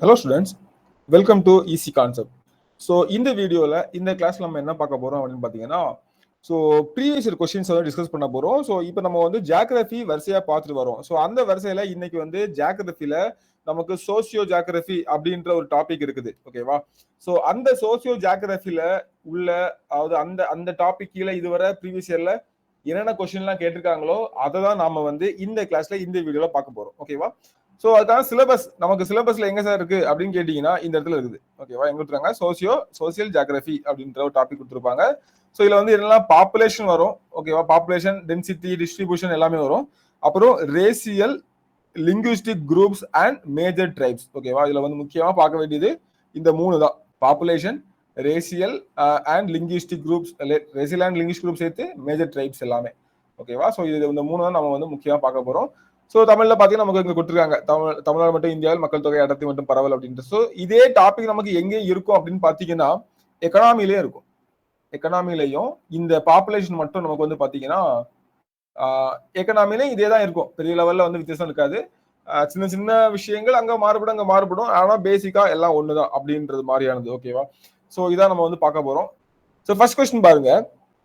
Hello students, welcome to EC Concept. So இந்த வீடியோவில் இந்த கிளாஸ் நம்ம என்ன பார்க்க போகிறோம் அப்படின்னு பார்த்தீங்கன்னா ப்ரீவியஸ் இயர் கொஸ்டின்ஸ் வந்து டிஸ்கஸ் பண்ண போகிறோம். ஸோ இப்போ நம்ம வந்து ஜியாகிரபி வரிசையாக பார்த்துட்டு வரோம். ஸோ அந்த வரிசையில் இன்னைக்கு வந்து ஜியாகிரபியில் நமக்கு சோசியோ ஜியாகிரபி அப்படின்ற ஒரு டாபிக் இருக்குது. ஓகேவா? ஸோ அந்த சோசியோ ஜியாகிரபியில் உள்ள அதாவது அந்த அந்த டாபிக் கீழே இதுவரை ப்ரீவியஸ் இயரில் என்னென்ன கொஸ்டின்லாம் கேட்டிருக்காங்களோ அதை தான் நாம வந்து இந்த கிளாஸ்ல இந்த வீடியோவில் பார்க்க போகிறோம். ஓகேவா? ஸோ அதுக்கான சிலபஸ் நமக்கு சிலபஸ்ல எங்க சார் இருக்கு அப்படின்னு கேட்டீங்கன்னா இந்த இடத்துல இருக்குது. ஓகேவா? எங்க கொடுத்துருக்காங்க சோசியல் ஜியாகிரபி அப்படின்ற ஒரு டாபிக் கொடுத்துருப்பாங்க. ஸோ இதுல வந்து என்னெல்லாம் பாப்புலேஷன் வரும். ஓகேவா? பாப்புலேஷன், டென்சிட்டி, டிஸ்ட்ரிபியூஷன் எல்லாமே வரும். அப்புறம் racial, linguistic groups and major tribes. ஓகேவா? இதுல வந்து முக்கியமா பார்க்க வேண்டியது இந்த மூணு தான்: population, racial and linguistic groups, racial and linguistic group சேர்த்து மேஜர் ட்ரைப்ஸ் எல்லாமே. ஓகேவா? ஸோ இது இந்த மூணு தான் நம்ம வந்து முக்கியமா பார்க்க போறோம். ஸோ தமிழ்ல பார்த்தீங்கன்னா நமக்கு இங்க கொடுத்துருக்காங்க தமிழ்நாடு மட்டும் இந்தியாவில் மக்கள் தொகை அடர்த்தி மட்டும் பரவல் அப்படின்ட்டு. ஸோ இதே டாபிக் நமக்கு எங்கே இருக்கும் அப்படின்னு பார்த்தீங்கன்னா எக்கனாமிலே இருக்கும். எக்கனாமிலையும் இந்த பாப்புலேஷன் மட்டும் நமக்கு வந்து பார்த்தீங்கன்னா எக்கனாமிலே இதே தான் இருக்கும். பெரிய லெவல்ல வந்து வித்தியாசம் இருக்காது. சின்ன சின்ன விஷயங்கள் அங்கே மாறுபடும். ஆனால் பேசிக்கா எல்லாம் ஒன்று தான் அப்படின்றது மாதிரியானது. ஓகேவா? ஸோ இதான் நம்ம வந்து பார்க்க போறோம். ஸோ ஃபர்ஸ்ட் கொஸ்டின் பாருங்க.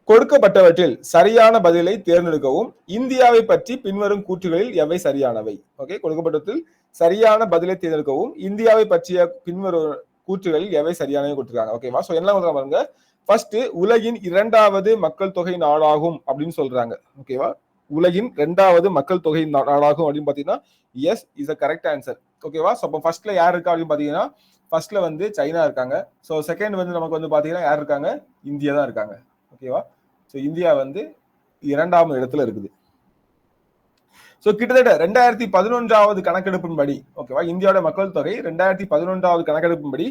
கொடுக்கப்பட்டவற்றில் சரியான பதிலை தேர்ந்தெடுக்கவும். இந்தியாவை பற்றி பின்வரும் கூற்றுகளில் எவை சரியானவை? ஓகே, கொடுக்கப்பட்டவற்றில் சரியான பதிலை தேர்ந்தெடுக்கவும் இந்தியாவை பற்றிய பின்வரும் கூற்றுகளில் எவை சரியானவை கொடுத்துருக்காங்க. ஓகேவா? ஸோ என்ன பாருங்க. ஃபர்ஸ்ட், உலகின் 2வது மக்கள் தொகை நாடாகும் அப்படின்னு சொல்றாங்க. ஓகேவா? உலகின் 2வது மக்கள் தொகை நாடாகும் அப்படின்னு பாத்தீங்கன்னா yes is a correct answer. ஓகேவா? ஸோ அப்போ ஃபர்ஸ்ட்ல யார் இருக்கா அப்படின்னு பாத்தீங்கன்னா ஃபர்ஸ்ட்ல வந்து சைனா இருக்காங்க. ஸோ செகண்ட் வந்து நமக்கு வந்து பாத்தீங்கன்னா யார் இருக்காங்க? இந்தியா தான் இருக்காங்க. ஓகேவா? ஸோ இந்தியா வந்து 2ஆம் இடத்துல இருக்குது. ஸோ கிட்டத்தட்ட 2011வது கணக்கெடுப்பின்படி, ஓகேவா, இந்தியாவோட மக்கள் தொகை 2011வது கணக்கெடுப்பின்படி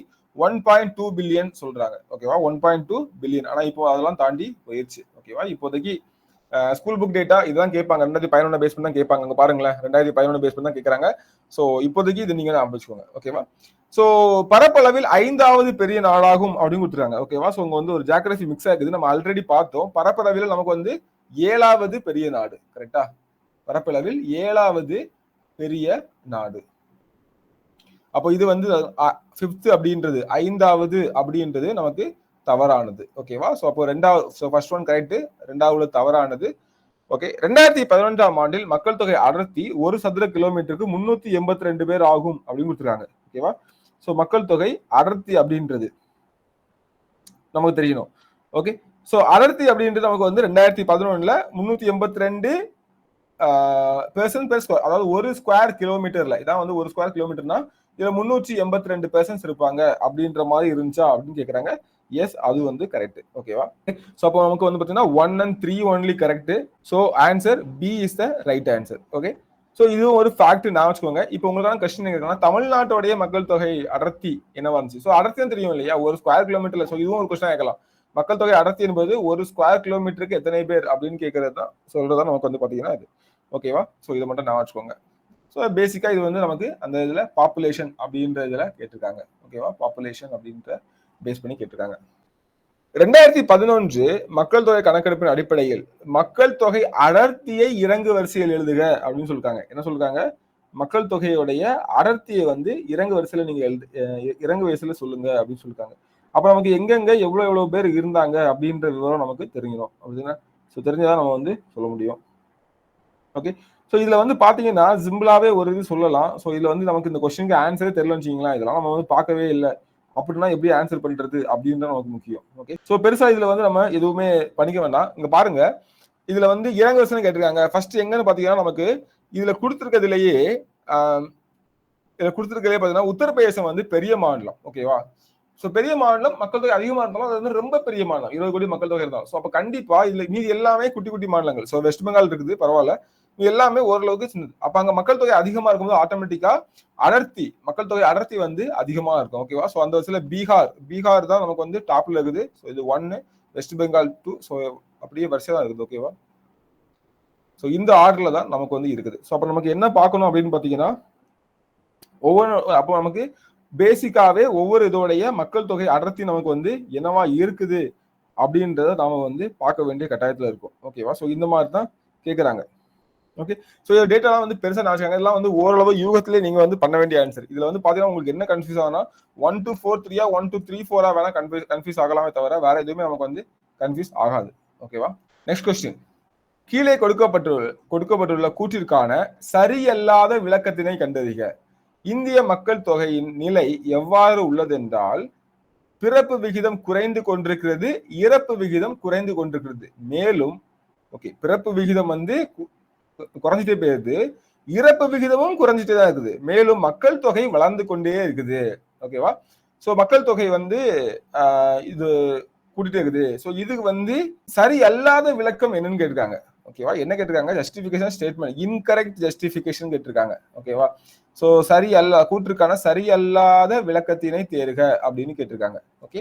1.2 பில்லியன் சொல்றாங்க. ஓகேவா? 1.2 பில்லியன். ஆனா இப்போ அதெல்லாம் தாண்டி போயிருச்சு. ஓகேவா? இப்போதைக்கு ஸ்கூல் புக் டேட்டா இதுதான் கேட்பாங்க. 2011 பேஸ் பண்ணி தான் கேட்பாங்க. அங்க பாருங்களேன், 2011 பேஸ் பண்ணி தான் கேட்கறாங்க. ஸோ இப்போதைக்கு இது நீங்க ஆரம்பிச்சுக்கோங்க. ஓகேவா? ஸோ பரப்பளவில் 5வது பெரிய நாடாகும் அப்படின்னு கொடுத்துருக்காங்க. ஓகேவா? ஸோ இங்க வந்து ஒரு ஜியாகிரபி மிக்ஸ் ஆகுது. நம்ம ஆல்ரெடி பார்த்தோம். பரப்பளவில் நமக்கு வந்து 7வது பெரிய நாடு. கரெக்டா? பரப்பளவில் 7வது பெரிய நாடு. அப்போ இது வந்து 5th அப்படின்றது 5வது அப்படின்றது நமக்கு தவறானது. ஓகேவா? ஸோ அப்போ ஃபர்ஸ்ட் ஒன் கரெக்ட், 2வது தவறானது. ஓகே, 2011ஆம் ஆண்டில் மக்கள் தொகை அடர்த்தி 1 சதுர கிலோமீட்டருக்கு 382 பேர் ஆகும் அப்படின்னு கொடுத்துருக்காங்க. ஓகேவா? ஸோ மக்கள் தொகை அடர்த்தி அப்படின்றது நமக்கு தெரியணும். ஓகே, ஸோ அடர்த்தி அப்படின்றது நமக்கு வந்து 2011ல 382 பெர்சன் பெர் ஸ்கொயர், அதாவது ஒரு ஸ்கொயர் கிலோமீட்டர்ல, இதான் வந்து ஒரு ஸ்கொயர் கிலோமீட்டர்னா இதுல 382 பெர்சன்ஸ் இருப்பாங்க அப்படின்ற மாதிரி இருந்துச்சா அப்படின்னு கேட்கறாங்க. எஸ், அது வந்து கரெக்ட். ஓகேவா? ஸோ அப்போ நமக்கு வந்து பார்த்தீங்கன்னா 1 and 3 only correct. So answer B is the right answer. Okay, so இதுவும் ஒரு ஃபேக்ட் நான் வச்சுக்கோங்க. இப்போ உங்களுக்கான கொஸ்டின் கேட்கலாம், தமிழ்நாட்டோடைய மக்கள் தொகை அடர்த்தி என்னவா இருந்துச்சு? ஸோ அடர்த்தி தெரியும் இல்லையா, ஒரு ஸ்கொயர் கிலோமீட்டர்ல. ஸோ இதுவும் ஒரு கொஸ்டின் கேட்கலாம். மக்கள் தொகை அடர்த்தி என்பது ஒரு ஸ்கொயர் கிலோமீட்டருக்கு எத்தனை பேர் அப்படின்னு கேட்கறது தான் சொல்றதா நமக்கு வந்து பார்த்தீங்கன்னா இது. ஓகேவா? ஸோ இதை மட்டும் நான் வச்சுக்கோங்க. ஸோ பேசிக்கா இது வந்து நமக்கு அந்த இதுல பாப்புலேஷன் அப்படின்ற இதுல கேட்டிருக்காங்க. ஓகேவா? பாப்புலேஷன் அப்படின்ற பேஸ் பண்ணி கேட்டிருக்காங்க. 2011 மக்கள் தொகை கணக்கெடுப்பின் அடிப்படையில் மக்கள் தொகை அடர்த்தியை இறங்கு வரிசையில் எழுதுக அப்படின்னு சொல்லிருக்காங்க. என்ன சொல்றாங்க? மக்கள் தொகையுடைய அடர்த்தியை வந்து இறங்கு வரிசையில நீங்க இறங்கு வரிசையில சொல்லுங்க அப்படின்னு சொல்லிருக்காங்க. அப்ப நமக்கு எங்கெங்க எவ்வளவு பேர் இருந்தாங்க அப்படின்ற விவரம் நமக்கு தெரிஞ்சிடும். அப்படின்னா ஸோ தெரிஞ்சதான் நம்ம வந்து சொல்ல முடியும். ஓகே, ஸோ இதுல வந்து பாத்தீங்கன்னா சிம்பிளாவே ஒரு இது சொல்லலாம். ஸோ இதுல வந்து நமக்கு இந்த கொஸ்டினுக்கு ஆன்சரே தெரியலன்னு வச்சுங்களேன். இதெல்லாம் நம்ம வந்து பார்க்கவே இல்லை அப்படின்னா எப்படி ஆன்சர் பண்றது அப்படின்றது நமக்கு முக்கியம். ஓகே, ஸோ பெருசா இதுல வந்து நம்ம எதுவுமே பண்ணிக்க வேண்டாம். இங்க பாருங்க, இதுல வந்து இறங்கு வரிசை கேட்டிருக்காங்க. ஃபர்ஸ்ட் எங்கன்னு பாத்தீங்கன்னா நமக்கு இதுல கொடுத்துருக்கிறதுலயே பாத்தீங்கன்னா உத்தரப்பிரதேசம் வந்து பெரிய மாநிலம். ஓகேவா? ஸோ பெரிய மாநிலம், மக்கள் தொகை அதிகமா இருந்தாலும் அது வந்து ரொம்ப பெரிய மாநிலம், 20 கோடி மக்கள் தொகை இருந்தாலும். ஸோ அப்ப கண்டிப்பா இதுல மீதி எல்லாமே குட்டி குட்டி மாநிலங்கள். ஸோ வெஸ்ட் பெங்கால் இருக்குது, பரவாயில்ல, எல்லாமே ஓரளவுக்கு சின்னது. அப்ப அங்க மக்கள் தொகை அதிகமா இருக்கும்போது ஆட்டோமேட்டிக்கா மக்கள் தொகை அடர்த்தி வந்து அதிகமா இருக்கும். ஓகேவா? ஸோ அந்த வரிசையில பீகார் தான் நமக்கு வந்து டாப்ல இருக்குது. ஸோ இது 1, வெஸ்ட் பெங்கால் 2. ஸோ அப்படியே வரிசையா தான் இருக்குது. ஓகேவா? ஸோ இந்த ஆர்டர்ல தான் நமக்கு வந்து இருக்குது. ஸோ அப்ப நமக்கு என்ன பார்க்கணும் அப்படின்னு பாத்தீங்கன்னா அப்போ நமக்கு பேசிக்காவே ஒவ்வொரு இதோடைய மக்கள் தொகை அடர்த்தி நமக்கு வந்து என்னவா இருக்குது அப்படின்றத நாம வந்து பார்க்க வேண்டிய கட்டாயத்துல இருக்கும். ஓகேவா? ஸோ இந்த மாதிரி தான் கேட்கறாங்க. ஓகே. ஸோ டேட்டாலாம் வந்து பெருசா நினைச்சாங்க, இதெல்லாம் வந்து ஓரளவு யூகத்திலே நீங்க வந்து பண்ண வேண்டிய ஆன்சர். இதுல வந்து பாத்தீங்கன்னா உங்களுக்கு என்ன கன்ஃபியூஸ் ஆகும்னா 1 to 4 3 1 to 3 4 வேணா கன்ஃபியூஸ் ஆகலாமே தவிர வேற எதுவுமே நமக்கு வந்து கன்ஃபியூஸ் ஆகாது. ஓகேவா? Next question. கீழே கொடுக்கப்பட்டுள்ள கூற்றிற்கான சரியல்லாத விளக்கத்தினை கண்டறிக. இந்திய மக்கள் தொகையின் நிலை எவ்வாறு உள்ளதென்றால் பிறப்பு விகிதம் குறைந்து கொண்டிருக்கிறது, இறப்பு விகிதம் குறைந்து கொண்டிருக்கிறது. மேலும் ஓகே, பிறப்பு விகிதம் வந்து குறைஞ்சிட்டே போயிருது, இறப்பு விகிதமும் குறைஞ்சிட்டே தான் இருக்குது, மேலும் மக்கள் தொகை வளர்ந்து கொண்டே இருக்குது. ஓகேவா? சோ மக்கள் தொகை வந்து இது கூட்டிட்டே இருக்குது. சோ இதுக்கு வந்து சரி அல்லாத விளக்கம் என்னன்னு கேட்டிருக்காங்க. ஓகேவா? என்ன கேட்டிருக்காங்க? ஜஸ்டிபிகேஷன் ஸ்டேட்மெண்ட், இன்கரெக்ட் ஜஸ்டிபிகேஷன் கேட்டிருக்காங்க. ஓகேவா? சோ சரி அல்ல கூற்றுக்கான சரி அல்லாத விளக்கத்தினை தேர்க அப்படின்னு கேட்டிருக்காங்க. ஓகே.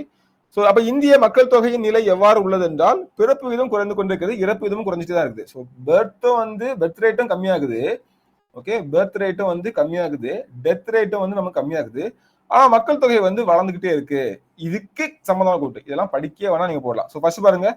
சோ அப்ப இந்திய மக்கள் தொகையின் நிலை எவ்வாறு உள்ளது என்றால் பிறப்பு விகிதம் குறைந்து கொண்டிருக்கிறது, இறப்பு விகிதமும் குறைஞ்சிட்டு தான் இருக்குது. ஸோ பர்த் ரேட்டும் கம்மியாகுது. ஓகே, பர்த் ரேட்டும் வந்து கம்மியாகுது, டெத் ரேட்டும் வந்து நமக்கு கம்மியாகுது. ஆனா மக்கள் தொகை வந்து வளர்ந்துகிட்டே இருக்கு. இதுக்கு சம்பந்தமான கூட்டு இதெல்லாம் படிக்க வேணா நீங்க போடலாம். ஸோ ஃபர்ஸ்ட் பாருங்க,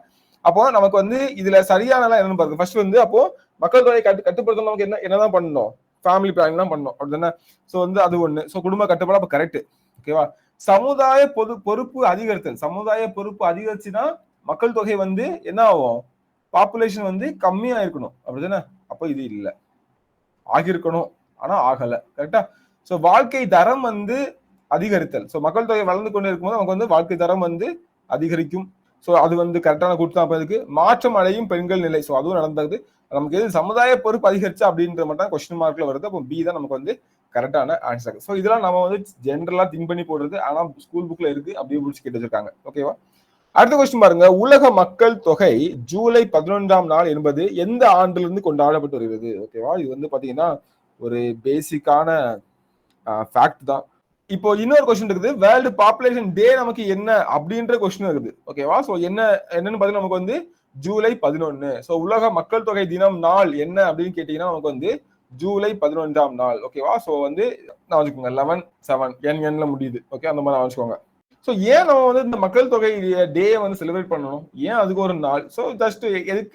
அப்போ நமக்கு வந்து இதுல சரியான என்னன்னு பாருங்க. ஃபர்ஸ்ட் வந்து அப்போ மக்கள் தொகை கட்டுப்படுத்த நமக்கு என்னதான் பண்ணணும்? ஃபேமிலி பிளானிங் தான் பண்ணணும், அப்படிதானே? ஸோ வந்து அது ஒண்ணு. ஸோ குடும்ப கட்டுப்பாடு அப்ப கரெக்ட். ஓகேவா? சமுதாய பொறுப்பு அதிகரித்தல், சமுதாய பொறுப்பு அதிகரிச்சுன்னா மக்கள் தொகை வந்து என்ன ஆகும்? பாப்புலேஷன் வந்து கம்மியா இருக்கணும், அப்படிதானே? அப்போ இது இல்ல, ஆகியிருக்கணும் ஆனா ஆகல. கரெக்டா? ஸோ வாழ்க்கை தரம் வந்து அதிகரித்தல். ஸோ மக்கள் தொகை வளர்ந்து கொண்டு இருக்கும்போது நமக்கு வந்து வாழ்க்கை தரம் வந்து அதிகரிக்கும். ஸோ அது வந்து கரெக்டான கூட்டு தான். அதுக்கு மாற்றம் அடையும் பெண்கள் நிலை, ஸோ அதுவும் நடந்தது. நமக்கு எது சமுதாய பொறுப்பு அதிகரிச்சா அப்படின்ற மட்டும் கொஸ்டின் மார்க்ல வருது. அப்போ பி தான் நமக்கு வந்து கரெக்டான ஆன்சர். ஸோ இதெல்லாம் நம்ம வந்து ஜென்ரலா திங்க் பண்ணி போடுறது, ஆனா ஸ்கூல் புக்ல இருக்கு அப்படியே பிடிச்சி கேட்டு வச்சிருக்காங்க. ஓகேவா? அடுத்த கொஸ்டின் பாருங்க. உலக மக்கள் தொகை ஜூலை 11ஆம் நாள் என்பது எந்த ஆண்டிலிருந்து கொண்டாடப்பட்டு வருகிறது? ஓகேவா? இது வந்து பாத்தீங்கன்னா ஒரு பேசிக்கான ஃபேக்ட் தான். இப்போ இன்னொரு கொஸ்டின் இருக்குது, வேர்ல்டு பாப்புலேஷன் டே நமக்கு என்ன அப்படின்ற கொஸ்டின் இருக்குது. ஓகேவா? சோ என்னன்னு பாத்தீங்கன்னா நமக்கு வந்து ஜூலை 11. சோ உலக மக்கள் தொகை தினம் நாள் என்ன அப்படின்னு கேட்டீங்கன்னா நமக்கு வந்து ஜூலை 11ஆம் நாள். ஓகேவா? சோ வந்து நான் வச்சுக்கோங்க 11/7 NN முடியுது. ஓகே, அந்த மாதிரி வச்சுக்கோங்க. ஸோ ஏன் நம்ம வந்து இந்த மக்கள் தொகை டே வந்து செலிப்ரேட் பண்ணணும்? ஏன் அதுக்கு ஒரு நாள்? ஸோ ஜஸ்ட்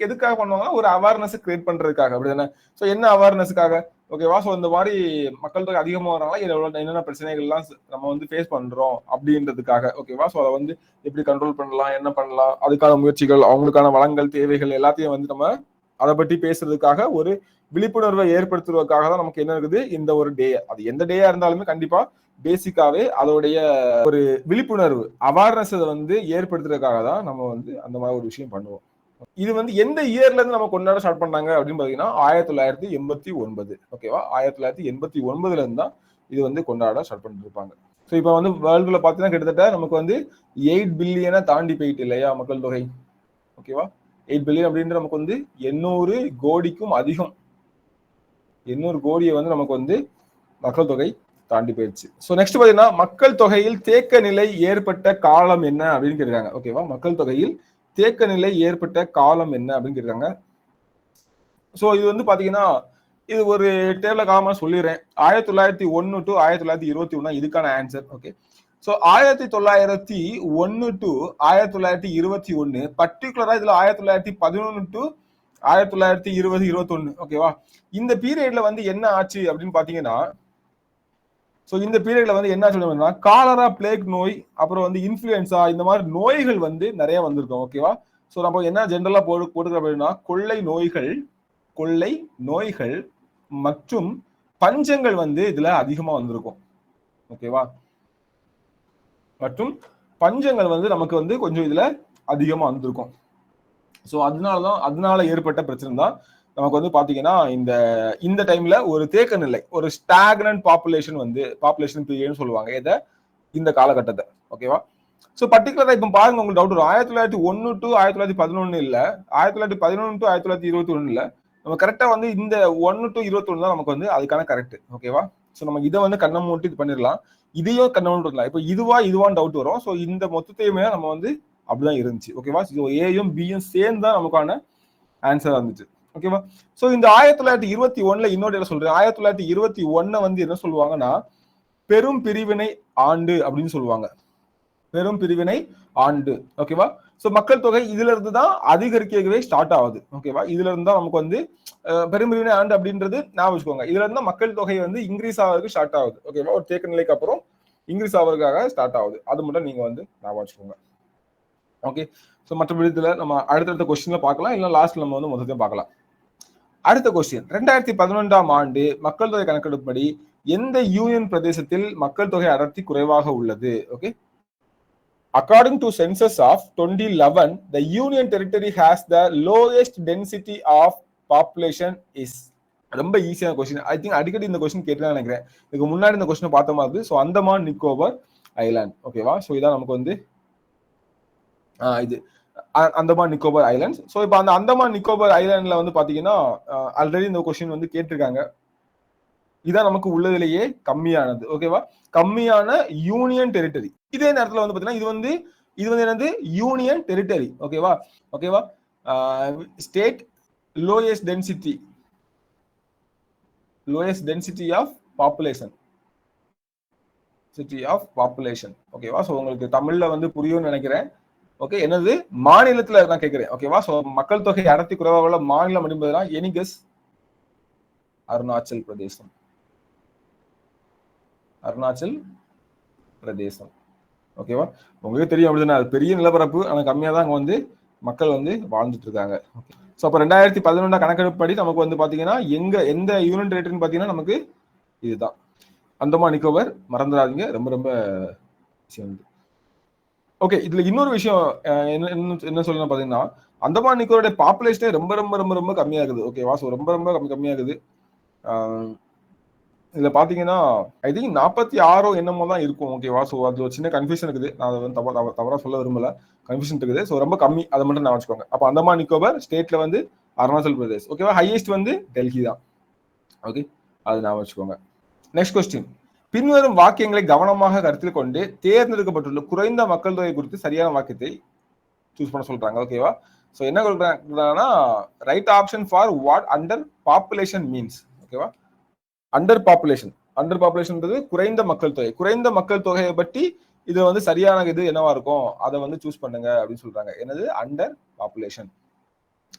எதுக்காக பண்ணுவாங்கன்னா ஒரு அவேர்னஸ் கிரியேட் பண்றதுக்காக, அப்படிதானே? ஸோ என்ன அவேர்னஸ்க்காக? ஓகேவா? ஸோ இந்த மாதிரி மக்கள் தொகை அதிகமாக வராங்களா, என்னென்ன பிரச்சனைகள்லாம் நம்ம வந்து ஃபேஸ் பண்றோம் அப்படின்றதுக்காக. ஓகேவா? ஸோ அதை வந்து எப்படி கண்ட்ரோல் பண்ணலாம், என்ன பண்ணலாம், அதுக்கான முயற்சிகள், அவங்களுக்கான வளங்கள், தேவைகள் எல்லாத்தையும் வந்து நம்ம அதை பற்றி பேசுறதுக்காக ஒரு விழிப்புணர்வை ஏற்படுத்துவதற்காக தான் நமக்கு என்ன இருக்குது இந்த ஒரு டே. அது எந்த டேயா இருந்தாலுமே கண்டிப்பா பேசிக்காவே அதோடைய ஒரு விழிப்புணர்வு அவேர்னஸ் வந்து ஏற்படுத்துறதுக்காக தான் நம்ம வந்து அந்த மாதிரி ஒரு விஷயம் பண்ணுவோம். இது வந்து எந்த இயர்ல இருந்து நம்ம கொண்டாட ஸ்டார்ட் பண்ணாங்க அப்படின்னு பாத்தீங்கன்னா 1989. ஓகேவா? 1989 இருந்து தான் இது வந்து கொண்டாட ஸ்டார்ட் பண்ணிட்டு இருப்பாங்க. ஸோ இப்போ வந்து வேர்ல்டுல பாத்தீங்கன்னா கிட்டத்தட்ட நமக்கு வந்து 8 பில்லியனை தாண்டி போயிட்டு இல்லையா மக்கள் தொகை? ஓகேவா? 8 பில்லியன் அப்படின்ற நமக்கு வந்து 800 கோடிக்கும் அதிகம். 800 கோடியை வந்து நமக்கு வந்து மக்கள் தொகை தாண்டி போயிடுச்சு. ஸோ நெக்ஸ்ட் பாத்தீங்கன்னா மக்கள் தொகையில் தேக்க நிலை ஏற்பட்ட காலம் என்ன அப்படின்னு கேட்கிறாங்க. ஓகேவா? மக்கள் தொகையில் தேக்க நிலை ஏற்பட்ட காலம் என்ன அப்படின்னு கேட்கிறாங்க. ஸோ இது வந்து பாத்தீங்கன்னா இது ஒரு டேபிள காலமா சொல்லிடுறேன். 1901 to 1921 இதுக்கான ஆன்சர். ஓகே. ஸோ 1901 to 1921 பர்டிகுலரா இதுல 1911 to 1920-21. ஓகேவா? இந்த பீரியட்ல வந்து என்ன ஆச்சு அப்படின்னு பாத்தீங்கன்னா, ஸோ இந்த பீரியட்ல வந்து என்ன சொல்லுவாங்கன்னா காலரா, பிளேக் நோய், அப்புறம் வந்து இன்ஃபுளுன்சா, இந்த மாதிரி நோய்கள் வந்து நிறைய வந்திருக்கும். ஓகேவா? ஸோ நம்ம என்ன ஜென்ரலா போட்டுக்கிற அப்படின்னா கொள்ளை நோய்கள் மற்றும் பஞ்சங்கள் வந்து இதுல அதிகமா வந்திருக்கும். ஓகேவா? மற்றும் பஞ்சங்கள் வந்து நமக்கு வந்து கொஞ்சம் இதுல அதிகமா வந்திருக்கும். ஸோ அதனால ஏற்பட்ட பிரச்சனை தான் நமக்கு வந்து பாத்தீங்கன்னா இந்த டைம்ல ஒரு தேக்க நிலை, ஒரு ஸ்டாக்னன்ட் பாப்புலேஷன் பீரியட்னு சொல்லுவாங்க இதை, இந்த காலகட்டத்தை. ஓகேவா? ஸோ பர்டிகுலரா இப்போ பாருங்க, உங்களுக்கு டவுட் வரும். 1901 to 1911 இல்ல, 1911 to 1921 இல்ல, நம்ம கரெக்டா வந்து இந்த 1 to 21 தான் நமக்கு வந்து அதுக்கான கரெக்ட். ஓகேவா? ஸோ நம்ம இதை வந்து கண்ணை மூட்டி இது பண்ணிடலாம், இதையும் கண்ணை மூட்டி இருக்கலாம். இப்போ இதுவான்னு டவுட் வரும். ஸோ இந்த மொத்தத்தையுமே நம்ம வந்து அப்படிதான் இருந்துச்சு. ஓகேவா? ஸோ ஏயும் பியும் சேர்ந்து தான் நமக்கான ஆன்சர் வந்துச்சு. ஓகேவா? ஸோ இந்த 1921 இன்னொரு சொல்றேன். 1921 வந்து என்ன சொல்லுவாங்கன்னா பெரும் பிரிவினை ஆண்டு அப்படின்னு சொல்லுவாங்க. பெரும் பிரிவினை ஆண்டு. ஓகேவா? சோ மக்கள் தொகை இதுல இருந்து தான் அதிகரிக்கவே ஸ்டார்ட் ஆகுது. ஓகேவா? இதுல இருந்து தான் நமக்கு வந்து பெரும் பிரிவினை ஆண்டு அப்படின்றது ஞாபகம் வச்சுக்கோங்க. இதுல இருந்து மக்கள் தொகை வந்து இன்க்ரீஸ் ஆகிறதுக்கு ஸ்டார்ட் ஆகுது. ஓகேவா? ஒரு தேக்க நிலைக்கு அப்புறம் இன்க்ரீஸ் ஆகிறதுக்காக ஸ்டார்ட் ஆகுது. அது மட்டும் நீங்க வந்து ஞாபகம் வச்சுக்கோங்க. ஓகே. சோ மற்றபடி இதுல நம்ம அடுத்தடுத்த கொஸ்டின்ல பார்க்கலாம், இல்ல லாஸ்ட்ல நம்ம வந்து மொத்தத்தையும் பார்க்கலாம். அடுத்த கொஸ்டின், 2011ஆம் ஆண்டு மக்கள் தொகை கணக்கெடுப்படி எந்த யூனியன் பிரதேசத்தில் மக்கள் தொகை அடர்த்தி குறைவாக உள்ளது? Okay. According to census of 2011, the union territory has the lowest density of population is. ரொம்ப ஈஸியான கொஸ்டின். ஐ திங்க் அடிக்கடி இந்த கொஸ்டின் கேட்டுதான் நினைக்கிறேன். இதுக்கு முன்னாடி இந்த கொஸ்டின் பார்த்த மாதிரி. So Andaman Nicobar island. ஓகேவா? ஸோ இதான் நமக்கு வந்து இது அந்தமான் நிக்கோபர் ஐலாண்ட்ஸ். ஸோ இப்போ அந்த அந்தமான் நிக்கோபர் ஐலாண்ட்ல வந்து பாத்தீங்கன்னா ஆல்ரெடி இந்த கொஸ்டின் வந்து கேட்டிருக்காங்க. இதான் நமக்கு உள்ளதுலேயே கம்மியானது. ஓகேவா? கம்மியான யூனியன் டெரிட்டரி. இதே நேரத்தில் வந்து பாத்தீங்கன்னா இது வந்து என்னது? Union territory. ஓகேவா? ஓகேவா? State lowest density of population. ஓகேவா? ஸோ உங்களுக்கு தமிழ்ல வந்து புரியும்னு நினைக்கிறேன். ஓகே. என்னது? மாநிலத்துல நான் கேட்கிறேன். ஓகேவா? ஸோ மக்கள் தொகை அடர்த்தி குறைவாக உள்ள மாநிலம் என்பதுனா எனி கெஸ்? அருணாச்சல் பிரதேசம். ஓகேவா? உங்களுக்கு தெரியும் அப்படின்னா அது பெரிய நிலப்பரப்பு, ஆனா கம்மியா தான் அங்க வந்து மக்கள் வந்து வாழ்ந்துட்டு இருக்காங்க. ஸோ அப்போ 2011 கணக்கெடுப்படி நமக்கு வந்து பாத்தீங்கன்னா எந்த யூனியன் டெரிட்டரின்னு பாத்தீங்கன்னா நமக்கு இதுதான் அந்தமான் நிக்கோபர். மறந்துடாதீங்க, ரொம்ப ரொம்ப விஷயம். ஓகே. இதுல இன்னொரு விஷயம் என்ன சொல்லணும் பாத்தீங்கன்னா, அந்தமான் நிக்கோபருடைய பாப்புலேஷனே ரொம்ப ரொம்ப ரொம்ப ரொம்ப கம்மியா இருக்குது. ஓகேவா? ஸோ ரொம்ப ரொம்ப கம்மியாகுது. இதுல பாத்தீங்கன்னா ஐ திங்க் 46 என்னமோ தான் இருக்கும். ஓகேவா? ஸோ அது ஒரு சின்ன கன்ஃபியூஷன் இருக்குது. நான் அதை வந்து தவறா சொல்ல விரும்பல. கன்ஃபியூஷன் இருக்குது. ஸோ ரொம்ப கம்மி, அதை மட்டும் நான் வச்சுக்கோங்க. அப்போ அந்தமான் நிக்கோபர் ஸ்டேட்ல வந்து அருணாச்சல் பிரதேஷ். ஓகேவா? ஹையஸ்ட் வந்து டெல்லி தான். ஓகே, அது நான் வச்சுக்கோங்க. நெக்ஸ்ட் கொஸ்டின், பின்வரும் வாக்கியங்களை கவனமாக கருத்தில் கொண்டு தேர்ந்தெடுக்கப்பட்டுள்ள குறைந்த மக்கள் தொகை குறித்து சரியான வாக்கியத்தை சூஸ் பண்ண சொல்றாங்க. ஓகேவா? ஸோ என்ன சொல்றாங்கன்னா, right option for what under population means. ஓகேவா? அண்டர் பாப்புலேஷன்ன்றது குறைந்த மக்கள் தொகையை பற்றி இது வந்து சரியான இது என்னவா இருக்கும், அதை வந்து சூஸ் பண்ணுங்க அப்படின்னு சொல்றாங்க. என்னது? Under population.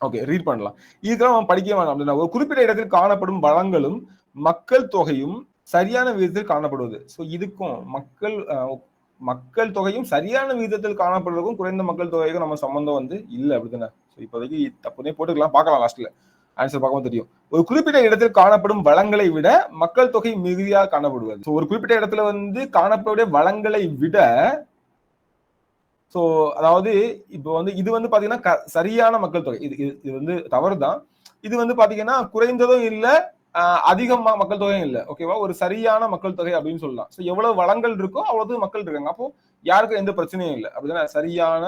ஓகே, ரீட் பண்ணலாம். இதுக்கெல்லாம் நம்ம படிக்க வேண்டாம் அப்படின்னா, ஒரு குறிப்பிட்ட இடத்தில் காணப்படும் வளங்களும் மக்கள் தொகையும் சரியான விகிதத்தில் காணப்படுவது. ஸோ இதுக்கும் மக்கள் தொகையும் சரியான விகிதத்தில் காணப்படுவதற்கும் குறைந்த மக்கள் தொகைக்கும் நம்ம சம்பந்தம் வந்து இல்லை அப்படித்தானே. ஸோ இப்போதைக்கு தப்புனே போட்டுக்கலாம், பார்க்கலாம் லாஸ்ட்ல ஆன்சர் பார்க்கவும் தெரியும். ஒரு குறிப்பிட்ட இடத்தில் காணப்படும் வளங்களை விட மக்கள் தொகை மிகுதியாக காணப்படுவது. ஸோ ஒரு குறிப்பிட்ட இடத்துல வந்து காணப்படும் வளங்களை விட, ஸோ அதாவது இப்போ வந்து இது வந்து பாத்தீங்கன்னா சரியான மக்கள் தொகை. இது வந்து தவறுதான். இது வந்து பாத்தீங்கன்னா குறைந்ததும் இல்லை, அதிகமா மக்கள் தொகையும் இல்லை. ஓகேவா? ஒரு சரியான மக்கள் தொகை அப்படின்னு சொல்லலாம். ஸோ எவ்வளவு வளங்கள் இருக்கோ அவ்வளவு மக்கள் இருக்காங்க. அப்போ யாருக்கும் எந்த பிரச்சனையும் இல்லை அப்படின்னா சரியான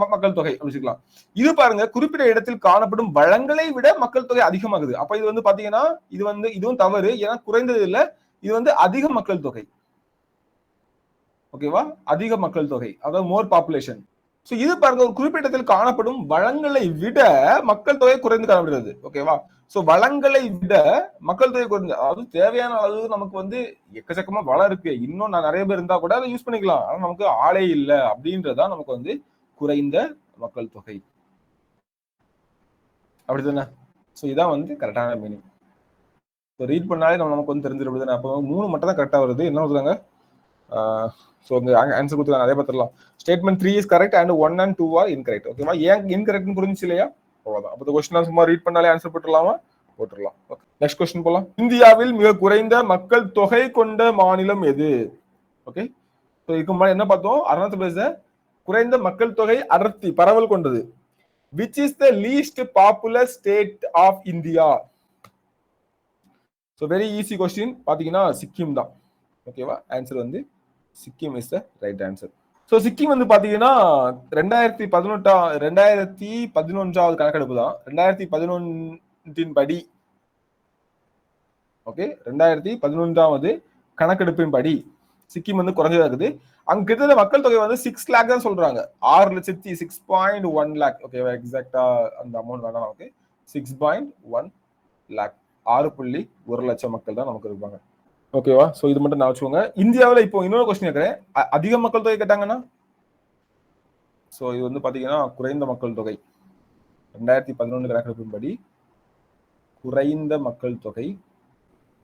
மக்கள் தொகை வச்சுக்கலாம். இது பாருங்க, குறிப்பிட்ட இடத்தில் காணப்படும் வளங்களை விட மக்கள் தொகை அதிகமாகுது. அப்ப இது வந்து பாத்தீங்கன்னா இதுவும் தவறு. ஏன்னா குறைந்தது இல்லை, இது வந்து அதிக மக்கள் தொகை. ஓகேவா? அதிக மக்கள் தொகை, அதாவது மோர் பாப்புலேஷன். சோ இது பாருங்க, ஒரு குறிப்பிட்ட இடத்தில் காணப்படும் வளங்களை விட மக்கள் தொகை குறைந்து காணப்படுகிறது. ஓகேவா? சோ வளங்களை விட மக்கள் தொகை குறைந்து, அதாவது தேவையான அளவு நமக்கு வந்து எக்கச்சக்கமா வளம் இருக்கு, இன்னும் நிறைய பேர் இருந்தா கூட அதை யூஸ் பண்ணிக்கலாம். ஆனா நமக்கு ஆளே இல்லை அப்படின்றதான் நமக்கு வந்து குறைந்த மக்கள் தொகை. அப்படிதானே? சோ இதான் வந்து கரெக்டான மீனிங். ரீட் பண்ணாலே நமக்கு வந்து தெரிஞ்சிருது. அப்போ 3 மட்டும் தான் கரெக்டா வருது. என்ன சொல்றாங்க? ஸோ இந்த ஆன்சர் கொடுத்துருக்காங்க, அதே பார்த்துடலாம். Statement 3 is correct and 1 and 2 are incorrect. ஓகேவா? ஏன் இன்கரெக்ட்னு புரிஞ்சிச்சு இல்லையா? அவ்வளோதான். அப்போ கொஸ்டின் சும்மா ரீட் பண்ணாலே ஆன்சர் போட்டுடலாமா? போட்டுடலாம். ஓகே, நெக்ஸ்ட் கொஸ்டின் போலாம். இந்தியாவில் மிக குறைந்த மக்கள் தொகை கொண்ட மாநிலம் எது? ஓகே, ஸோ இதுக்கு முன்னாடி என்ன பார்த்தோம்? அருணாச்சல் பிரதேச குறைந்த மக்கள் தொகை அடர்த்தி பரவல் கொண்டது. Which is the least populous state of India? So very easy question. பாத்தீங்கன்னா சிக்கிம் தான். ஓகேவா? ஆன்சர் வந்து Sikkim is the right answer. So Sikkim வந்து பாத்தீங்கன்னா 2011 கணக்கெடுப்பு தான். 2011 படி, ஓகே, 2011 கணக்கெடுப்பின் படி சிக்கிம் வந்து குறைஞ்சதா இருக்குது. அங்க கிட்டத்தட்ட மக்கள் தொகை வந்து 6 lakh தான் சொல்றாங்க. 6,06.1 lakh. ஓகேவா? எக்ஸாக்டா அந்த அமௌண்ட் வேணாம் நமக்கு. 6.1 lakh, 6.1 லட்சம் மக்கள் தான் நமக்கு இருப்பாங்க. ஓகேவா? சோ இது மட்டும் நான் வச்சுக்கோங்க. இந்தியாவில் இப்போ இன்னொரு கொஸ்டின் கேட்கிறேன். அதிக மக்கள் தொகை கேட்டாங்கன்னா சோ இது வந்து பாத்தீங்கன்னா குறைந்த மக்கள் தொகை 2011 கணக்கெடுப்பின்படி குறைந்த மக்கள் தொகை